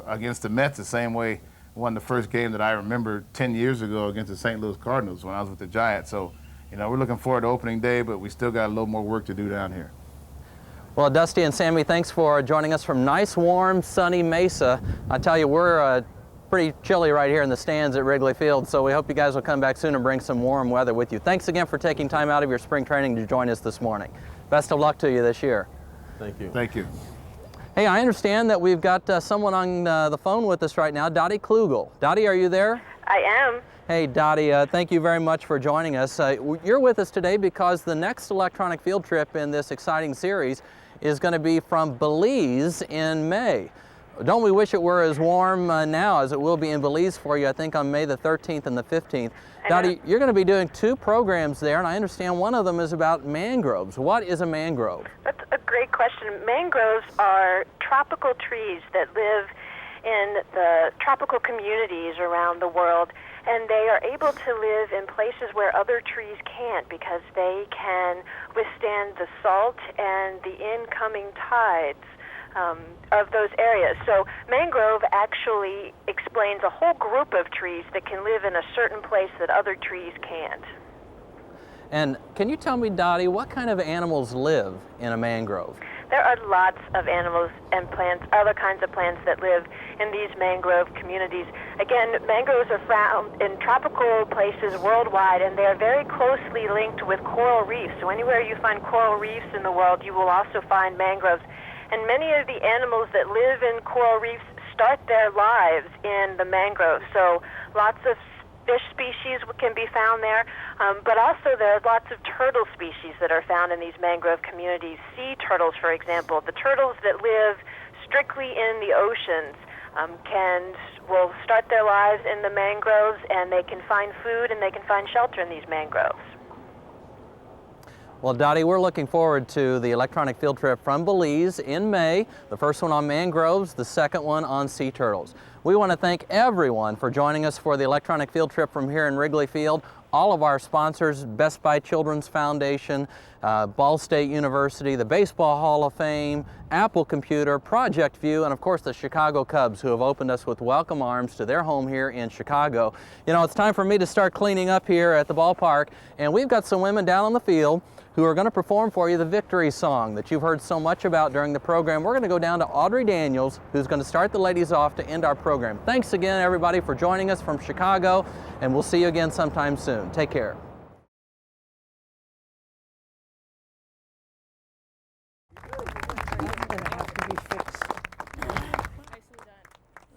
[SPEAKER 18] against the Mets the same way I won the first game that I remember 10 years ago against the St. Louis Cardinals when I was with the Giants. So, we're looking forward to opening day, but we still got a little more work to do down here.
[SPEAKER 3] Well, Dusty and Sammy, thanks for joining us from nice, warm, sunny Mesa. I tell you, we're pretty chilly right here in the stands at Wrigley Field, so we hope you guys will come back soon and bring some warm weather with you. Thanks again for taking time out of your spring training to join us this morning. Best of luck to you this year.
[SPEAKER 15] Thank you.
[SPEAKER 18] Thank you.
[SPEAKER 3] Hey, I understand that we've got someone on the phone with us right now, Dottie Klugel. Dottie, are you there?
[SPEAKER 7] I am.
[SPEAKER 3] Hey, Dottie, thank you very much for joining us. You're with us today because the next electronic field trip in this exciting series is going to be from Belize in May. Don't we wish it were as warm now as it will be in Belize for you, I think, on May the 13th and the 15th. Dottie, you're going to be doing 2 programs there, and I understand one of them is about mangroves. What is a mangrove?
[SPEAKER 7] That's a great question. Mangroves are tropical trees that live in the tropical communities around the world, and they are able to live in places where other trees can't because they can withstand the salt and the incoming tides of those areas. So mangrove actually explains a whole group of trees that can live in a certain place that other trees can't.
[SPEAKER 3] And can you tell me, Dottie, what kind of animals live in a mangrove?
[SPEAKER 7] There are lots of animals and plants, other kinds of plants that live in these mangrove communities. Again, mangroves are found in tropical places worldwide, and they are very closely linked with coral reefs. So anywhere you find coral reefs in the world, you will also find mangroves. And many of the animals that live in coral reefs start their lives in the mangroves. So lots of fish species can be found there, but also there are lots of turtle species that are found in these mangrove communities. Sea turtles, for example. The turtles that live strictly in the oceans will start their lives in the mangroves, and they can find food and they can find shelter in these mangroves.
[SPEAKER 3] Well, Dottie, we're looking forward to the electronic field trip from Belize in May, the first one on mangroves, the second one on sea turtles. We want to thank everyone for joining us for the electronic field trip from here in Wrigley Field. All of our sponsors, Best Buy Children's Foundation, Ball State University, the Baseball Hall of Fame, Apple Computer, Project View, and of course the Chicago Cubs, who have opened us with welcome arms to their home here in Chicago. You know, it's time for me to start cleaning up here at the ballpark, and we've got some women down on the field who are going to perform for you the victory song that you've heard so much about during the program. We're going to go down to Audrey Daniels, who's going to start the ladies off to end our program. Thanks again, everybody, for joining us from Chicago, and we'll see you again sometime soon. Take care.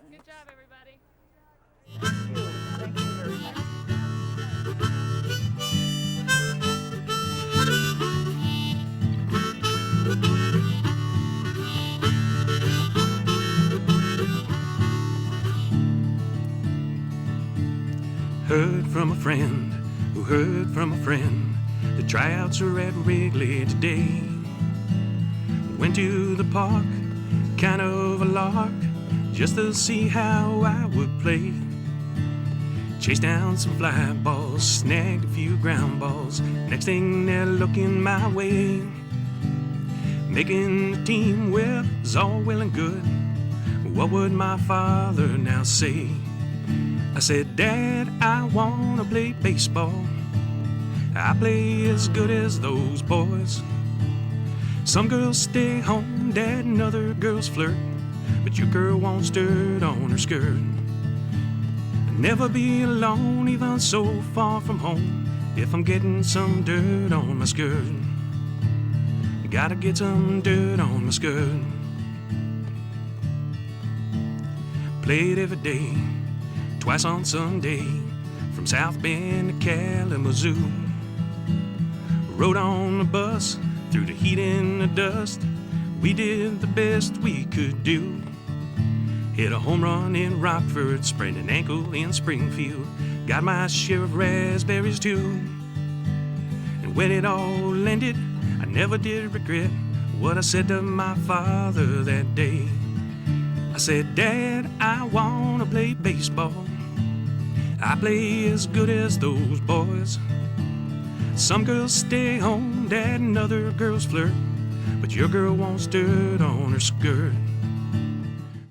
[SPEAKER 17] Good job, everybody.
[SPEAKER 1] from a friend who heard from a friend. The tryouts are at Wrigley today. Went to the park, kind of a lark, just to see how I would play. Chased down some fly balls, snagged a few ground balls. Next thing they're looking my way. Making the team, well, is all well and good. What would my father now say? I said, Dad, I wanna play baseball. I play as good as those boys. Some girls stay home, Dad, and other girls flirt, but your girl wants dirt on her skirt. Never be alone, even so far from home, if I'm getting some dirt on my skirt. Gotta get some dirt on my skirt. Played every day, twice on Sunday, from South Bend to Kalamazoo. Rode on the bus, through the heat and the dust, we did the best we could do. Hit a home run in Rockford, sprained an ankle in Springfield, got my share of raspberries too. And when it all ended, I never did regret what I said to my father that day. I said, Dad, I wanna play baseball. I play as good as those boys. Some girls stay home, Dad, and other girls flirt, but your girl wants dirt on her skirt.